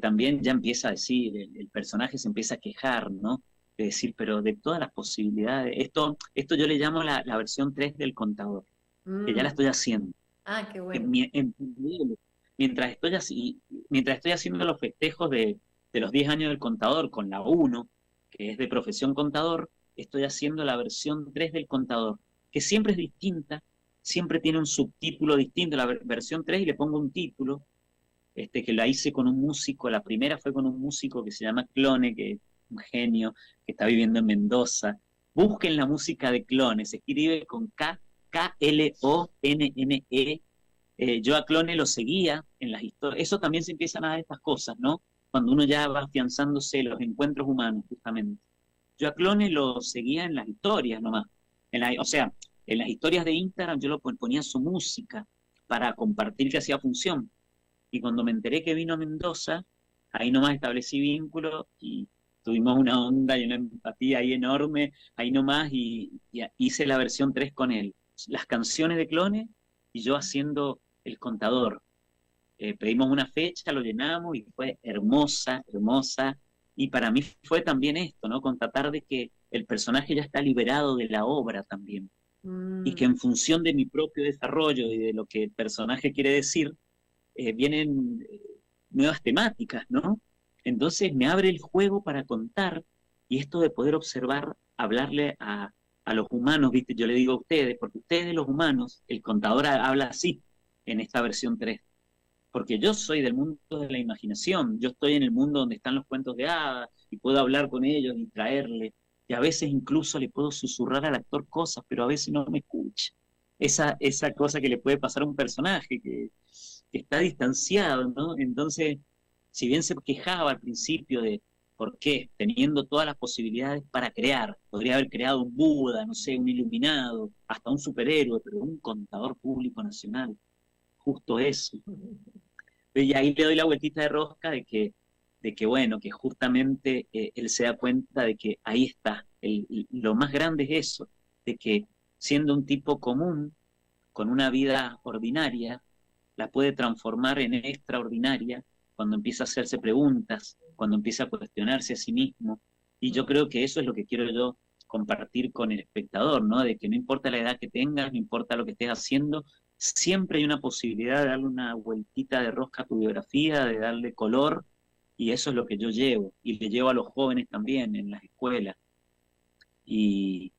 Speaker 2: también ya empieza a decir, el personaje se empieza a quejar, ¿no? De decir, pero de todas las posibilidades, esto yo le llamo la versión 3 del contador, que ya la
Speaker 1: Mm.
Speaker 2: estoy haciendo
Speaker 1: Ah, qué
Speaker 2: en
Speaker 1: bueno.
Speaker 2: mi- en- mientras mientras estoy haciendo los festejos de los 10 años del contador con la uno, que es de profesión contador, estoy haciendo la versión 3 del contador, que siempre es distinta, siempre tiene un subtítulo distinto, la versión 3 y le pongo un título, que la hice con un músico, la primera fue con un músico que se llama Clone, que es un genio, que está viviendo en Mendoza. Busquen la música de Clone, se escribe con Klonne. Yo a Clone lo seguía en las historias. Eso también se empiezan a dar estas cosas, ¿no? Cuando uno ya va afianzándose los encuentros humanos, justamente. Yo a Clone lo seguía en las historias nomás. O sea, en las historias de Instagram yo lo ponía su música para compartir que hacía función. Y cuando me enteré que vino a Mendoza, ahí nomás establecí vínculo y tuvimos una onda y una empatía ahí enorme, ahí nomás, y hice la versión 3 con él. Las canciones de Clone y yo haciendo el contador. Pedimos una fecha, lo llenamos y fue hermosa, hermosa. Y para mí fue también esto, ¿no? Constatar de que el personaje ya está liberado de la obra también. Y que
Speaker 1: Mm.
Speaker 2: en función de mi propio desarrollo y de lo que el personaje quiere decir, vienen nuevas temáticas, ¿no? Entonces me abre el juego para contar y esto de poder observar, hablarle a los humanos, ¿viste? Yo le digo a ustedes, porque ustedes los humanos, el contador habla así en esta versión 3 porque yo soy del mundo de la imaginación, yo estoy en el mundo donde están los cuentos de hadas y puedo hablar con ellos y traerle, y a veces incluso le puedo susurrar al actor cosas, pero a veces no me escucha. Esa cosa que le puede pasar a un personaje que está distanciado, ¿no? Entonces, si bien se quejaba al principio de por qué, teniendo todas las posibilidades para crear, podría haber creado un Buda, no sé, un iluminado, hasta un superhéroe, pero un contador público nacional, justo eso. Y ahí le doy la vueltita de rosca de que bueno, que justamente él se da cuenta de que ahí está. Lo más grande es eso, de que siendo un tipo común, con una vida ordinaria, la puede transformar en extraordinaria cuando empieza a hacerse preguntas, cuando empieza a cuestionarse a sí mismo. Y yo creo que eso es lo que quiero yo compartir con el espectador, ¿no? De que no importa la edad que tengas, no importa lo que estés haciendo, siempre hay una posibilidad de darle una vueltita de rosca a tu biografía, de darle color, y eso es lo que yo llevo, y le llevo a los jóvenes también en las escuelas. Y,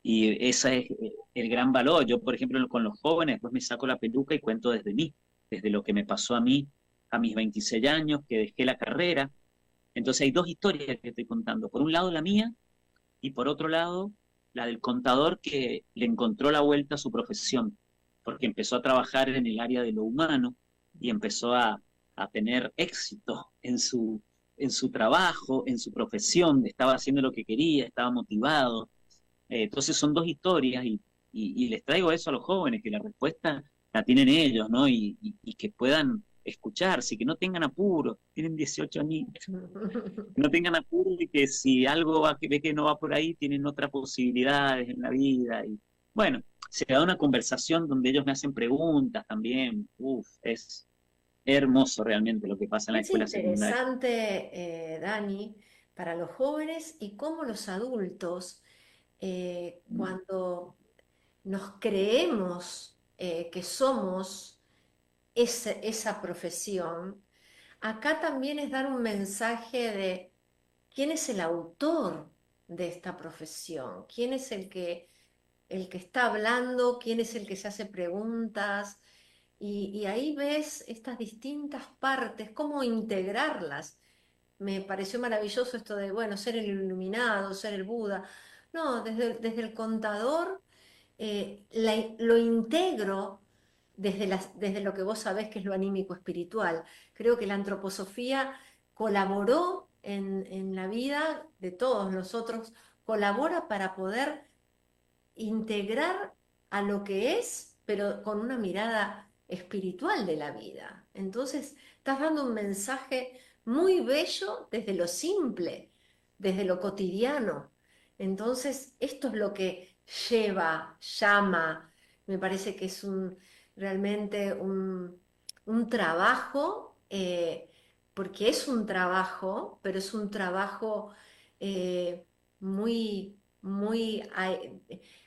Speaker 2: y ese es el gran valor. Yo, por ejemplo, con los jóvenes, después me saco la peluca y cuento desde mí, desde lo que me pasó a mí a mis 26 años, que dejé la carrera. Entonces hay dos historias que estoy contando. Por un lado la mía y por otro lado la del contador que le encontró la vuelta a su profesión, porque empezó a trabajar en el área de lo humano y empezó a tener éxito en su trabajo, en su profesión, estaba haciendo lo que quería, estaba motivado. Entonces son dos historias y les traigo eso a los jóvenes, que la respuesta la tienen ellos, ¿no? Y que puedan escucharse, que no tengan apuro, tienen 18 añitos, que no tengan apuro y que si algo va, que ve que no va por ahí, tienen otras posibilidades en la vida. Y bueno, se da una conversación donde ellos me hacen preguntas también. Uf, es hermoso realmente lo que pasa en la
Speaker 1: Es
Speaker 2: escuela secundaria.
Speaker 1: interesante, Dani, para los jóvenes y cómo los adultos, cuando nos creemos que somos esa profesión, acá también es dar un mensaje de quién es el autor de esta profesión, quién es el que está hablando, quién es el que se hace preguntas, y ahí ves estas distintas partes, cómo integrarlas. Me pareció maravilloso esto de, bueno, ser el iluminado, ser el Buda. No, desde el contador lo integro desde lo que vos sabés que es lo anímico espiritual. Creo que la antroposofía colaboró en la vida de todos nosotros, colabora para poder integrar a lo que es, pero con una mirada espiritual de la vida. Entonces, estás dando un mensaje muy bello desde lo simple, desde lo cotidiano. Entonces, esto es lo que llama, me parece que es realmente un trabajo, porque es un trabajo, pero es un trabajo muy, muy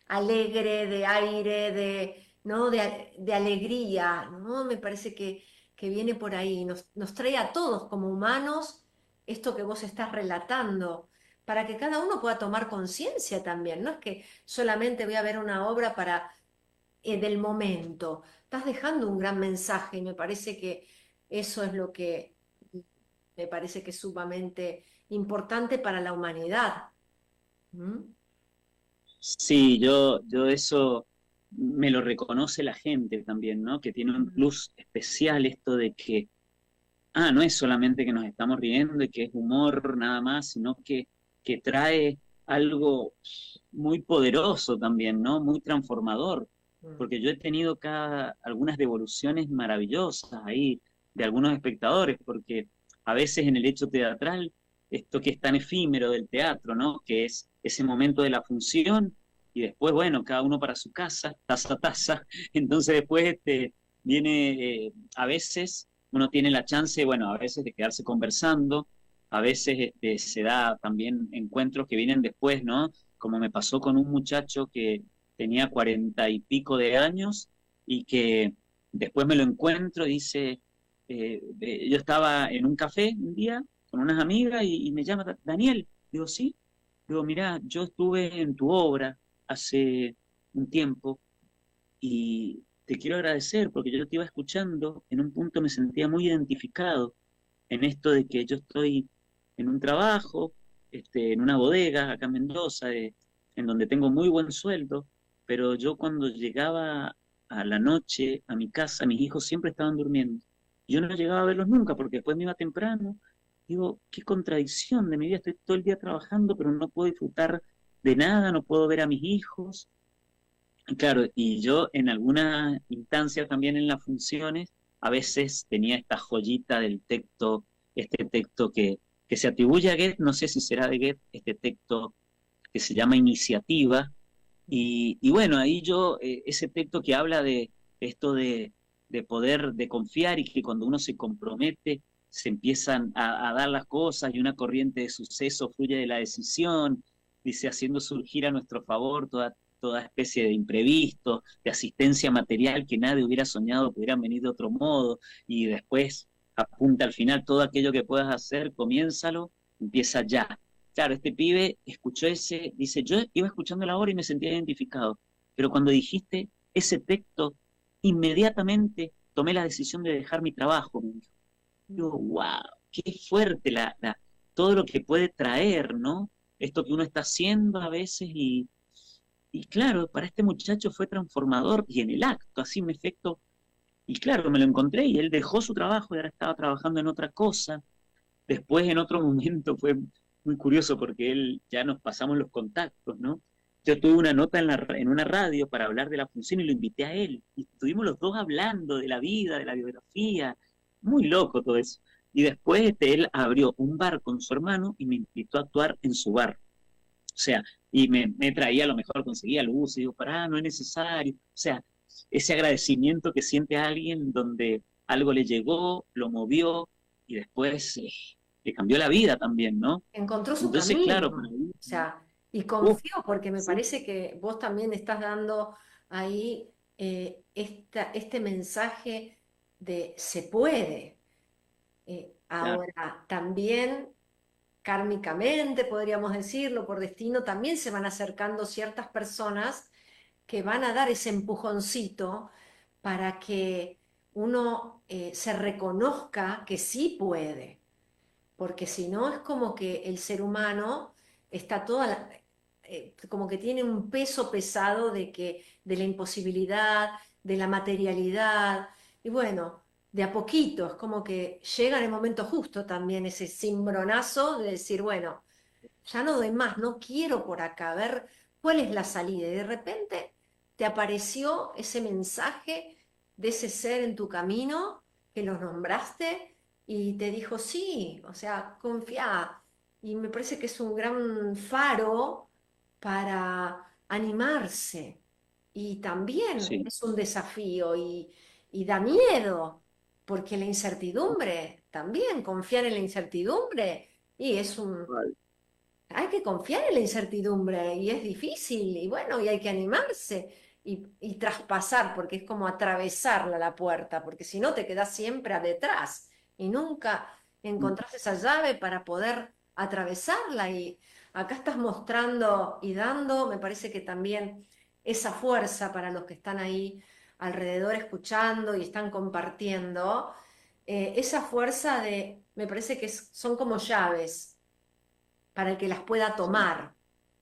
Speaker 1: alegre, de aire, ¿no? de alegría, ¿no? Me parece que viene por ahí, nos trae a todos como humanos esto que vos estás relatando, para que cada uno pueda tomar conciencia también, no es que solamente voy a ver una obra del momento, estás dejando un gran mensaje y me parece que eso es lo que me parece que es sumamente importante para la humanidad. ¿Mm?
Speaker 2: Sí, yo eso me lo reconoce la gente también, ¿no? Que tiene un plus especial esto de que, no es solamente que nos estamos riendo y que es humor nada más, sino que trae algo muy poderoso también, ¿no? Muy transformador,
Speaker 1: Mm.
Speaker 2: porque yo he tenido algunas devoluciones maravillosas ahí de algunos espectadores, porque a veces en el hecho teatral, esto que es tan efímero del teatro, ¿no? Que es ese momento de la función y después, bueno, cada uno para su casa, taza a taza, entonces después viene, a veces uno tiene la chance, bueno, a veces de quedarse conversando, a veces se da también encuentros que vienen después, ¿no? Como me pasó con un muchacho que tenía 40 y pico de años y que después me lo encuentro y dice, yo estaba en un café un día con unas amigas y me llama Daniel. Digo, sí. Digo, mirá, yo estuve en tu obra hace un tiempo y te quiero agradecer porque yo te iba escuchando, en un punto me sentía muy identificado en esto de que yo estoy en un trabajo, en una bodega acá en Mendoza, en donde tengo muy buen sueldo, pero yo cuando llegaba a la noche a mi casa, mis hijos siempre estaban durmiendo. Yo no llegaba a verlos nunca porque después me iba temprano. Digo, qué contradicción de mi vida, estoy todo el día trabajando, pero no puedo disfrutar de nada, no puedo ver a mis hijos. Claro, y yo en algunas instancias también en las funciones a veces tenía esta joyita del texto, este texto que se atribuye a Goethe, no sé si será de Goethe, este texto que se llama Iniciativa, y bueno, ahí yo, ese texto que habla de esto de poder, de confiar, y que cuando uno se compromete, se empiezan a dar las cosas, y una corriente de suceso fluye de la decisión, dice, haciendo surgir a nuestro favor toda especie de imprevisto, de asistencia material que nadie hubiera soñado que hubieran venido de otro modo, y después apunta al final: todo aquello que puedas hacer, comiénzalo, empieza ya. Claro, este pibe escuchó ese, dice, yo iba escuchando la obra y me sentía identificado, pero cuando dijiste ese texto, inmediatamente tomé la decisión de dejar mi trabajo, me dijo. Digo, wow, qué fuerte todo lo que puede traer, ¿no? Esto que uno está haciendo a veces, y claro, para este muchacho fue transformador, y en el acto, así en efecto, y claro, me lo encontré y él dejó su trabajo y ahora estaba trabajando en otra cosa. Después, en otro momento, fue muy curioso porque él, ya nos pasamos los contactos, ¿no? Yo tuve una nota en una radio para hablar de la función y lo invité a él. Y estuvimos los dos hablando de la vida, de la biografía. Muy loco todo eso. Y después él abrió un bar con su hermano y me invitó a actuar en su bar. O sea, y me traía, a lo mejor conseguía luz, y digo, pará, no es necesario. O sea, ese agradecimiento que siente a alguien donde algo le llegó, lo movió, y después le cambió la vida también, ¿no?
Speaker 1: Encontró su
Speaker 2: Entonces, claro,
Speaker 1: camino,
Speaker 2: para mí,
Speaker 1: o sea, y
Speaker 2: uf,
Speaker 1: confió, porque me
Speaker 2: sí,
Speaker 1: parece que vos también estás dando ahí este mensaje de se puede.
Speaker 2: claro,
Speaker 1: Ahora, también kármicamente, podríamos decirlo, por destino, también se van acercando ciertas personas que van a dar ese empujoncito para que uno se reconozca que sí puede, porque si no es como que el ser humano está como que tiene un peso pesado de la imposibilidad, de la materialidad, y bueno, de a poquito, es como que llega en el momento justo también ese cimbronazo de decir, bueno, ya no doy más, no quiero por acá, a ver cuál es la salida. Y de repente te apareció ese mensaje de ese ser en tu camino que los nombraste y te dijo, sí, o sea, confía. Y me parece que es un gran faro para animarse. Y también
Speaker 2: sí,
Speaker 1: es un desafío y da miedo, porque la incertidumbre, también confiar en la incertidumbre, y es un,
Speaker 2: vale,
Speaker 1: hay que confiar en la incertidumbre y es difícil y bueno, y hay que animarse y traspasar, porque es como atravesarla la puerta, porque si no te quedas siempre detrás y nunca encontrás esa llave para poder atravesarla. Y acá estás mostrando y dando, me parece que también esa fuerza para los que están ahí alrededor escuchando y están compartiendo, esa fuerza me parece que son como llaves para el que las pueda
Speaker 2: sí,
Speaker 1: tomar,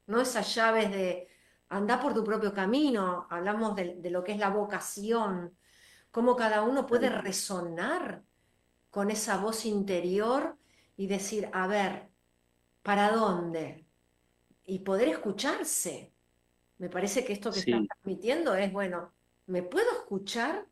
Speaker 1: no esas llaves de andar por tu propio camino, hablamos de lo que es la vocación, cómo cada uno puede
Speaker 2: tal,
Speaker 1: resonar con esa voz interior y decir, a ver, ¿para dónde? Y poder escucharse. Me parece que esto que estás
Speaker 2: sí,
Speaker 1: transmitiendo es, bueno, ¿me puedo escuchar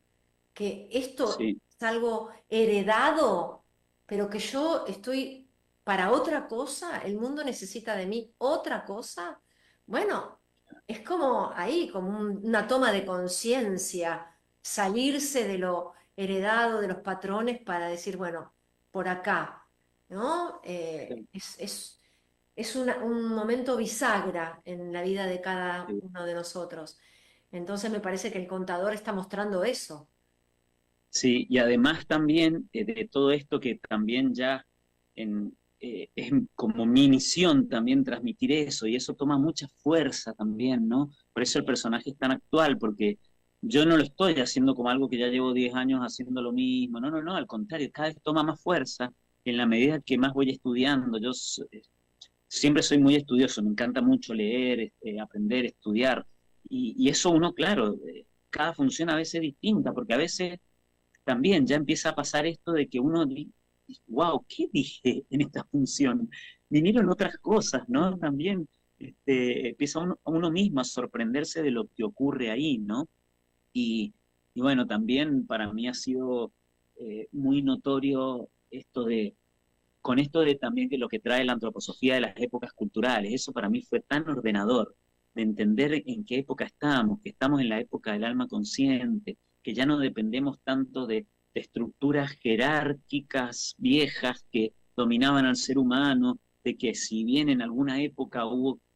Speaker 1: que esto
Speaker 2: sí,
Speaker 1: es algo heredado, pero que yo estoy para otra cosa? ¿El mundo necesita de mí otra cosa? Bueno, es como ahí, como una toma de conciencia, salirse de lo heredado, de los patrones para decir, bueno, por acá, ¿no? Es un momento bisagra en la vida de cada
Speaker 2: sí.
Speaker 1: uno de nosotros. Entonces me parece que el contador está mostrando eso.
Speaker 2: Sí, y además también de todo esto que también ya es como mi misión también transmitir eso, y eso toma mucha fuerza también, ¿no? Por eso el personaje es tan actual, porque yo no lo estoy haciendo como algo que ya llevo 10 años haciendo lo mismo, no, no, no, al contrario, cada vez toma más fuerza en la medida que más voy estudiando. Siempre soy muy estudioso, me encanta mucho leer, aprender, estudiar, y eso uno, claro, cada función a veces es distinta, porque a veces también ya empieza a pasar esto de que uno dice, wow, ¿qué dije en esta función? Vinieron otras cosas, ¿no?
Speaker 1: Mm.
Speaker 2: También empieza uno mismo a sorprenderse de lo que ocurre ahí, ¿no? Y, y bueno, también para mí ha sido muy notorio con esto de también que lo que trae la antroposofía de las épocas culturales. Eso para mí fue tan ordenador de entender en qué época estamos, que estamos en la época del alma consciente, que ya no dependemos tanto de estructuras jerárquicas viejas que dominaban al ser humano, de que si bien en alguna época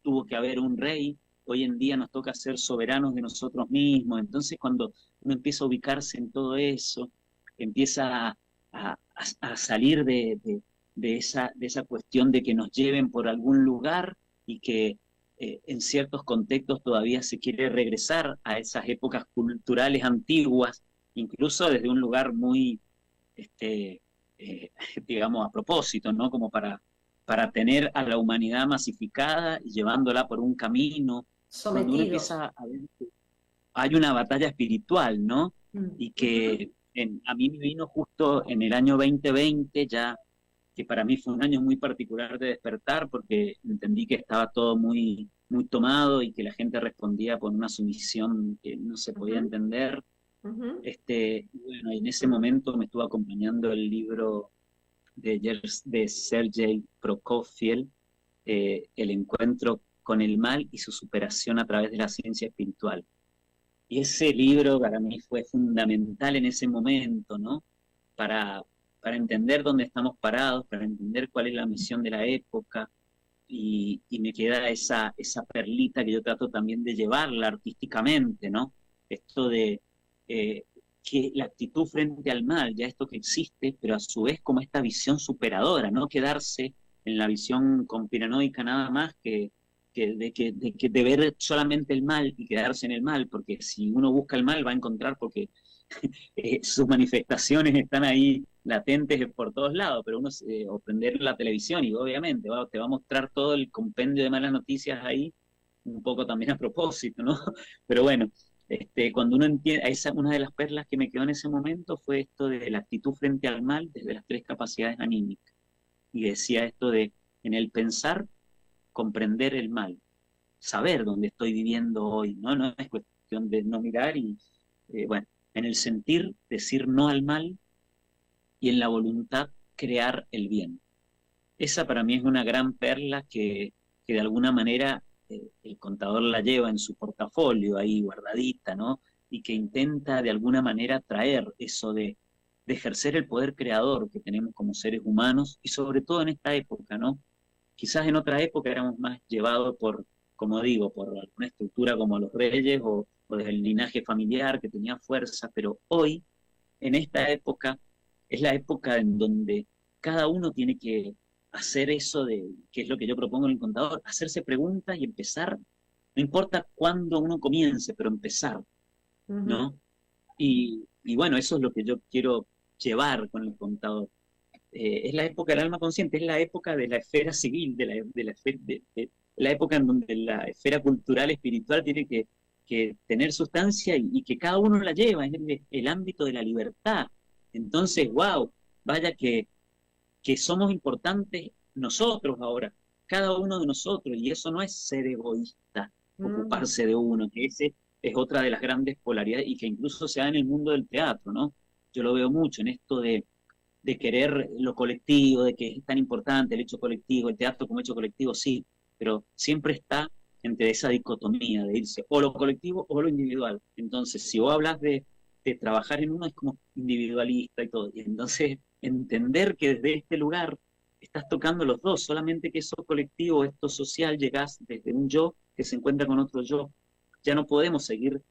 Speaker 2: tuvo que haber un rey, hoy en día nos toca ser soberanos de nosotros mismos. Entonces, cuando uno empieza a ubicarse en todo eso, empieza a salir de esa cuestión de que nos lleven por algún lugar y que en ciertos contextos todavía se quiere regresar a esas épocas culturales antiguas, incluso desde un lugar muy, este, eh, digamos, a propósito, ¿no? Como para tener a la humanidad masificada y llevándola por un camino. Cuando uno
Speaker 1: Sometidos.
Speaker 2: empieza a ver que hay una batalla espiritual, ¿no?
Speaker 1: Mm.
Speaker 2: Y que a mí me vino justo en el año 2020 ya, que para mí fue un año muy particular de despertar porque entendí que estaba todo muy, muy tomado y que la gente respondía con una sumisión que no se podía
Speaker 1: Ujú,
Speaker 2: entender.
Speaker 1: ujú.
Speaker 2: Bueno, y en ese momento me estuvo acompañando el libro de Sergei Prokofiev, El encuentro con el mal y su superación a través de la ciencia espiritual. Y ese libro para mí fue fundamental en ese momento, ¿no? Para, para entender dónde estamos parados, para entender cuál es la misión de la época, y me queda esa perlita que yo trato también de llevarla artísticamente, ¿no? Esto de eh, que la actitud frente al mal, ya esto que existe, pero a su vez como esta visión superadora, no quedarse en la visión conspiranoica nada más de ver solamente el mal y quedarse en el mal, porque si uno busca el mal va a encontrar porque sus manifestaciones están ahí latentes por todos lados, pero o prender la televisión y obviamente te va a mostrar todo el compendio de malas noticias ahí, un poco también a propósito, ¿no? Pero bueno, cuando uno entiende, una de las perlas que me quedó en ese momento fue esto de la actitud frente al mal desde las tres capacidades anímicas. Y decía esto de, en el pensar, comprender el mal, saber dónde estoy viviendo hoy, ¿no? No es cuestión de no mirar bueno, en el sentir, decir no al mal y en la voluntad, crear el bien. Esa para mí es una gran perla que de alguna manera el contador la lleva en su portafolio ahí guardadita, ¿no? Y que intenta de alguna manera traer eso de ejercer el poder creador que tenemos como seres humanos y sobre todo en esta época, ¿no? Quizás en otra época éramos más llevados por, como digo, por alguna estructura como los reyes o del linaje familiar que tenía fuerza, pero hoy, en esta época, es la época en donde cada uno tiene que hacer eso de, que es lo que yo propongo en el contador, hacerse preguntas y empezar, no importa cuándo uno comience, pero empezar,
Speaker 1: Ujú.
Speaker 2: ¿no? Y bueno, eso es lo que yo quiero llevar con el contador. Es la época del alma consciente, es la época de la esfera civil, de la época en donde la esfera cultural, espiritual tiene que tener sustancia y que cada uno la lleva, es el ámbito de la libertad. Entonces, wow, vaya que somos importantes nosotros ahora, cada uno de nosotros, y eso no es ser egoísta,
Speaker 1: Mm.
Speaker 2: ocuparse de uno, que ese es otra de las grandes polaridades y que incluso se da en el mundo del teatro, ¿no? Yo lo veo mucho en esto de querer lo colectivo, de que es tan importante el hecho colectivo, el teatro como hecho colectivo, sí, pero siempre está entre esa dicotomía de irse o lo colectivo o lo individual. Entonces, si vos hablas de trabajar en uno, es como individualista y todo. Y entonces, entender que desde este lugar estás tocando los dos, solamente que eso colectivo, esto social, llegás desde un yo que se encuentra con otro yo. Ya no podemos seguir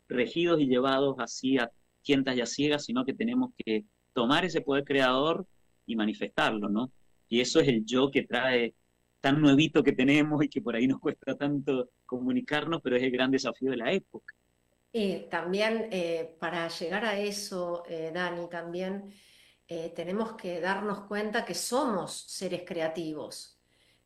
Speaker 2: regidos y llevados así a tientas y a ciegas, sino que tenemos que tomar ese poder creador y manifestarlo, ¿no? Y eso es el yo que trae tan nuevito que tenemos y que por ahí nos cuesta tanto comunicarnos, pero es el gran desafío de la época.
Speaker 1: Y también para llegar a eso, Dani, también tenemos que darnos cuenta que somos seres creativos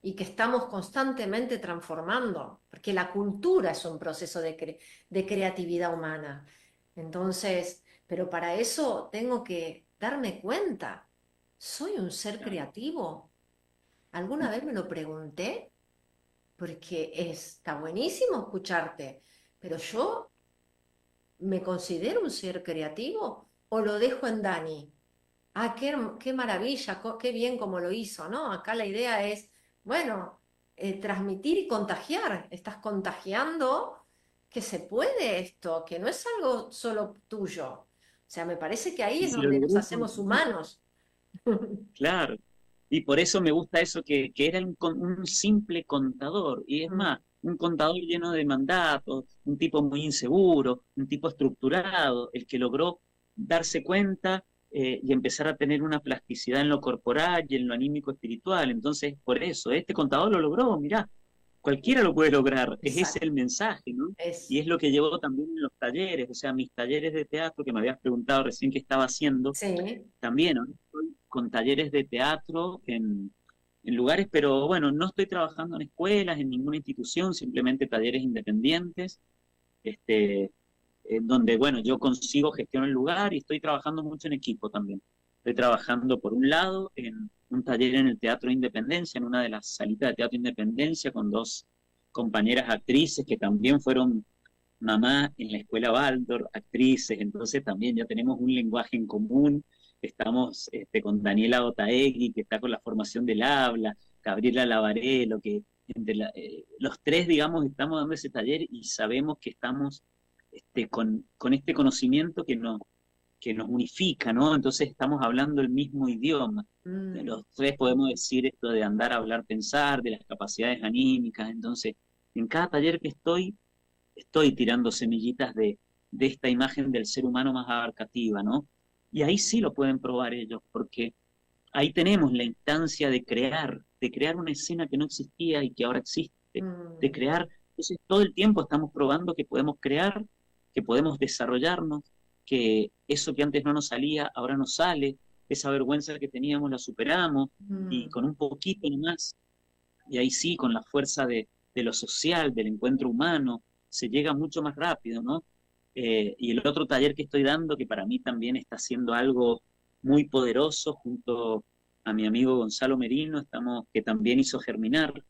Speaker 1: y que estamos constantemente transformando, porque la cultura es un proceso de creatividad humana. Entonces, pero para eso tengo que darme cuenta, ¿soy un ser
Speaker 2: Claro.
Speaker 1: creativo? ¿Alguna vez me lo pregunté? Porque está buenísimo escucharte, pero yo ¿me considero un ser creativo o lo dejo en Dani? Ah, qué maravilla, qué bien como lo hizo, ¿no? Acá la idea es, bueno, transmitir y contagiar. Estás contagiando que se puede esto, que no es algo solo tuyo. O sea, me parece que ahí
Speaker 2: Y
Speaker 1: es
Speaker 2: si lo
Speaker 1: donde nos
Speaker 2: logré
Speaker 1: hacemos
Speaker 2: conseguir,
Speaker 1: humanos.
Speaker 2: claro. Y por eso me gusta eso, que era un simple contador. Y es
Speaker 1: Mm,
Speaker 2: más, un contador lleno de mandatos, un tipo muy inseguro, un tipo estructurado, el que logró darse cuenta y empezar a tener una plasticidad en lo corporal y en lo anímico espiritual. Entonces, por eso, este contador lo logró, mirá, cualquiera lo puede lograr, es ese
Speaker 1: exacto.
Speaker 2: el mensaje, ¿no?
Speaker 1: Es,
Speaker 2: Y es lo que llevo también en los talleres, o sea, mis talleres de teatro que me habías preguntado recién qué estaba haciendo,
Speaker 1: sí.
Speaker 2: también, ¿no? Estoy con talleres de teatro en lugares, pero bueno, no estoy trabajando en escuelas, en ninguna institución, simplemente talleres independientes, este, en donde, bueno, yo consigo, gestiono el lugar y estoy trabajando mucho en equipo también. Estoy trabajando, por un lado, en un taller en el Teatro Independencia, en una de las salitas de Teatro Independencia, con dos compañeras actrices que también fueron mamá en la escuela Waldorf, actrices, entonces también ya tenemos un lenguaje en común. Estamos con Daniela Otaegui, que está con la formación del habla, Gabriela Lavarello, que los tres, digamos, estamos dando ese taller y sabemos que estamos con este conocimiento que nos unifica, ¿no? Entonces estamos hablando el mismo idioma.
Speaker 1: Mm,
Speaker 2: Los tres podemos decir esto de andar, hablar, pensar, de las capacidades anímicas. Entonces, en cada taller que estoy tirando semillitas de esta imagen del ser humano más abarcativa, ¿no? Y ahí sí lo pueden probar ellos, porque ahí tenemos la instancia de crear una escena que no existía y que ahora existe, de
Speaker 1: mm,
Speaker 2: crear, entonces todo el tiempo estamos probando que podemos crear, que podemos desarrollarnos, que eso que antes no nos salía, ahora nos sale, esa vergüenza que teníamos la superamos y
Speaker 1: mm.
Speaker 2: con un poquito nomás, y ahí sí, con la fuerza de lo social, del encuentro humano, se llega mucho más rápido, ¿no? Y el otro taller que estoy dando, que para mí también está haciendo algo muy poderoso, junto a mi amigo Gonzalo Merino, que también hizo Germinar.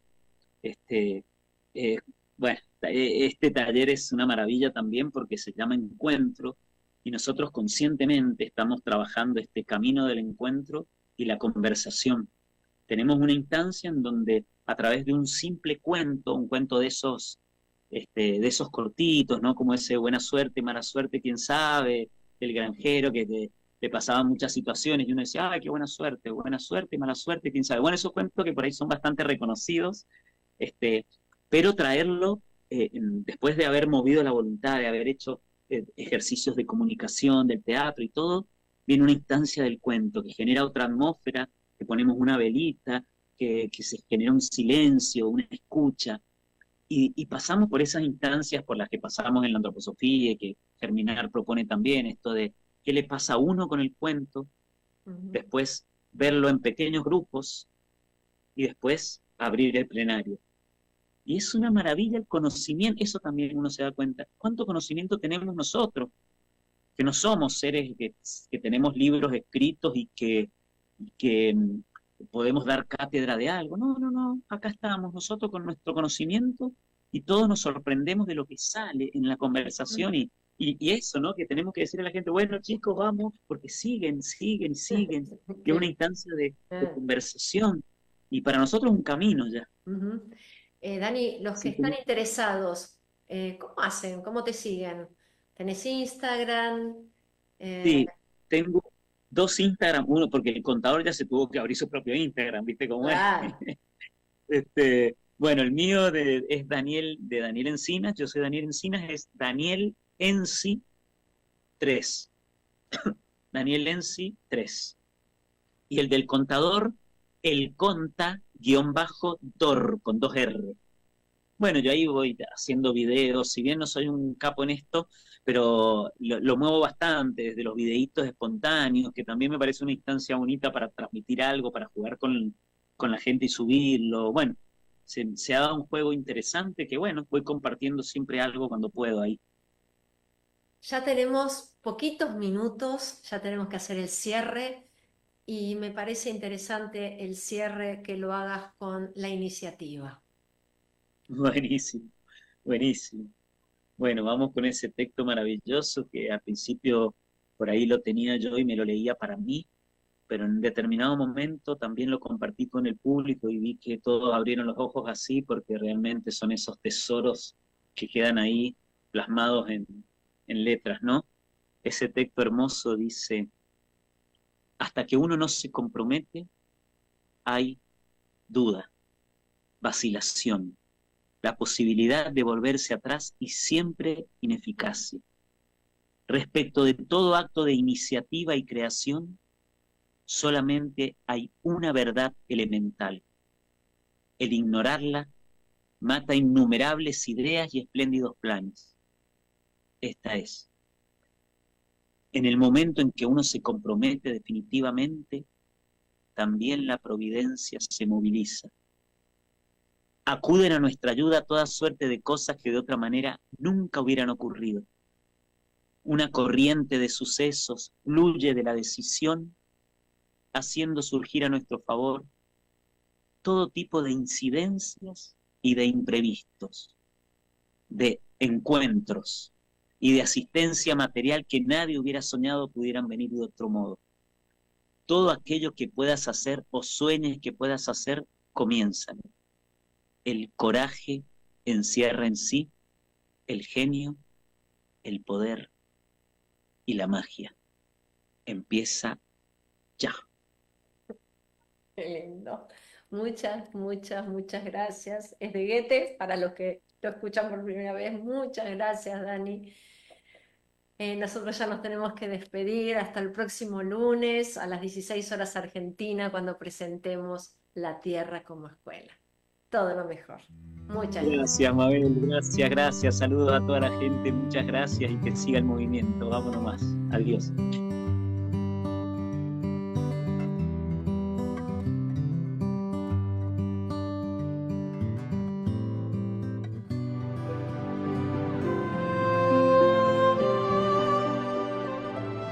Speaker 2: Este, eh, bueno, este taller es una maravilla también porque se llama Encuentro y nosotros conscientemente estamos trabajando este camino del encuentro y la conversación. Tenemos una instancia en donde a través de un simple cuento, un cuento de esos cortitos, ¿no? Como ese buena suerte, mala suerte, quién sabe, el granjero le pasaban muchas situaciones y uno decía, ay, qué buena suerte, mala suerte, quién sabe. Bueno, esos cuentos que por ahí son bastante reconocidos, este, pero traerlo después de haber movido la voluntad, de haber hecho ejercicios de comunicación, del teatro y todo, viene una instancia del cuento que genera otra atmósfera, que ponemos una velita, que se genera un silencio, una escucha, y pasamos por esas instancias por las que pasamos en la antroposofía y que Germinar propone también, esto de qué le pasa a uno con el cuento,
Speaker 1: Ujú.
Speaker 2: después verlo en pequeños grupos y después abrir el plenario. Y es una maravilla el conocimiento, eso también uno se da cuenta, cuánto conocimiento tenemos nosotros, que no somos seres que tenemos libros escritos y que podemos dar cátedra de algo. No, no, no, acá estamos nosotros con nuestro conocimiento y todos nos sorprendemos de lo que sale en la conversación y eso, ¿no? Que tenemos que decirle a la gente, bueno, chicos, vamos, porque siguen, siguen, siguen. Y es una
Speaker 1: Qué-
Speaker 2: instancia de
Speaker 1: ah,
Speaker 2: conversación y para nosotros un camino ya.
Speaker 1: ujú. Dani, los que
Speaker 2: Así
Speaker 1: están
Speaker 2: que
Speaker 1: interesados, ¿cómo hacen? ¿Cómo te siguen? ¿Tenés Instagram? Eh,
Speaker 2: sí, tengo dos Instagram, uno porque el contador ya se tuvo que abrir su propio Instagram, ¿viste cómo es?
Speaker 1: claro.
Speaker 2: Bueno, el mío es Daniel, de Daniel Encinas, yo soy Daniel Encinas, es Daniel Enci 3, Daniel Enci 3. Y el del contador, el conta-dor, con dos R. Bueno, yo ahí voy haciendo videos, si bien no soy un capo en esto, pero lo muevo bastante, desde los videitos espontáneos, que también me parece una instancia bonita para transmitir algo, para jugar con la gente y subirlo. Bueno, se ha dado un juego interesante que, bueno, voy compartiendo siempre algo cuando puedo ahí.
Speaker 1: Ya tenemos poquitos minutos, ya tenemos que hacer el cierre y me parece interesante el cierre que lo hagas con la iniciativa.
Speaker 2: Buenísimo, buenísimo. Bueno, vamos con ese texto maravilloso que al principio por ahí lo tenía yo y me lo leía para mí. pero en determinado momento también lo compartí con el público y vi que todos abrieron los ojos así, porque realmente son esos tesoros que quedan ahí plasmados en letras, ¿no? Ese texto hermoso dice: hasta que uno no se compromete, hay duda, vacilación, la posibilidad de volverse atrás y siempre ineficacia. Respecto de todo acto de iniciativa y creación, solamente hay una verdad elemental. El ignorarla mata innumerables ideas y espléndidos planes. Esta es: en el momento en que uno se compromete definitivamente, también la providencia se moviliza. Acuden a nuestra ayuda toda suerte de cosas que de otra manera nunca hubieran ocurrido. Una corriente de sucesos fluye de la decisión, haciendo surgir a nuestro favor todo tipo de incidencias y de imprevistos, de encuentros y de asistencia material que nadie hubiera soñado pudieran venir de otro modo. Todo aquello que puedas hacer o sueñes que puedas hacer, comiénzalo. El coraje encierra en sí el genio, el poder y la magia. Empieza ya.
Speaker 1: Qué lindo. Muchas gracias. Es de Goethe, para los que lo escuchan por primera vez. Muchas gracias, Dani. Nosotros ya nos tenemos que despedir hasta el próximo lunes a las 16 horas Argentina, cuando presentemos La Tierra como Escuela. Todo lo mejor. Muchas gracias.
Speaker 2: Gracias, Mabel. Gracias. Saludos a toda la gente. Muchas gracias y que siga el movimiento. Vámonos más. Adiós.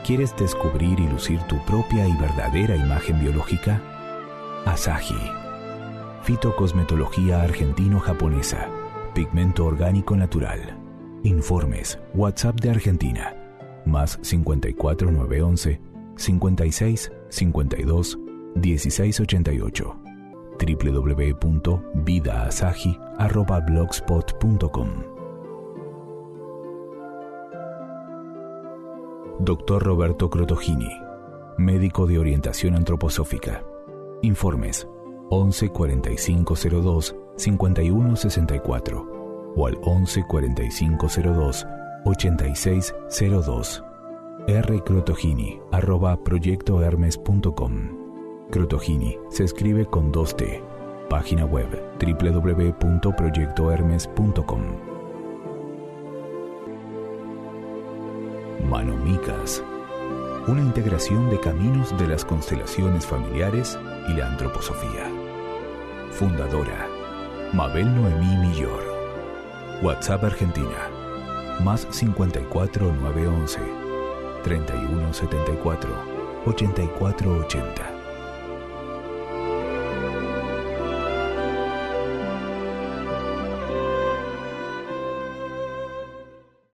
Speaker 3: ¿Quieres descubrir y lucir tu propia y verdadera imagen biológica? Asahi. Fitocosmetología argentino-japonesa. Pigmento orgánico natural. Informes. WhatsApp de Argentina. Más 54 911 56 52 16 88. www.vidaasahi@blogspot.com. Dr. Roberto Crotogini, médico de orientación antroposófica. Informes 11 45 02 51 64 o al 11 45 02 86 02. rcrotogini@proyectohermes.com. Crotogini se escribe con 2T. Página web www.proyectohermes.com. Manomicas, una integración de caminos de las constelaciones familiares y la antroposofía. Fundadora, Mabel Noemí Millor. WhatsApp Argentina, más 54 911 31 74 84 80.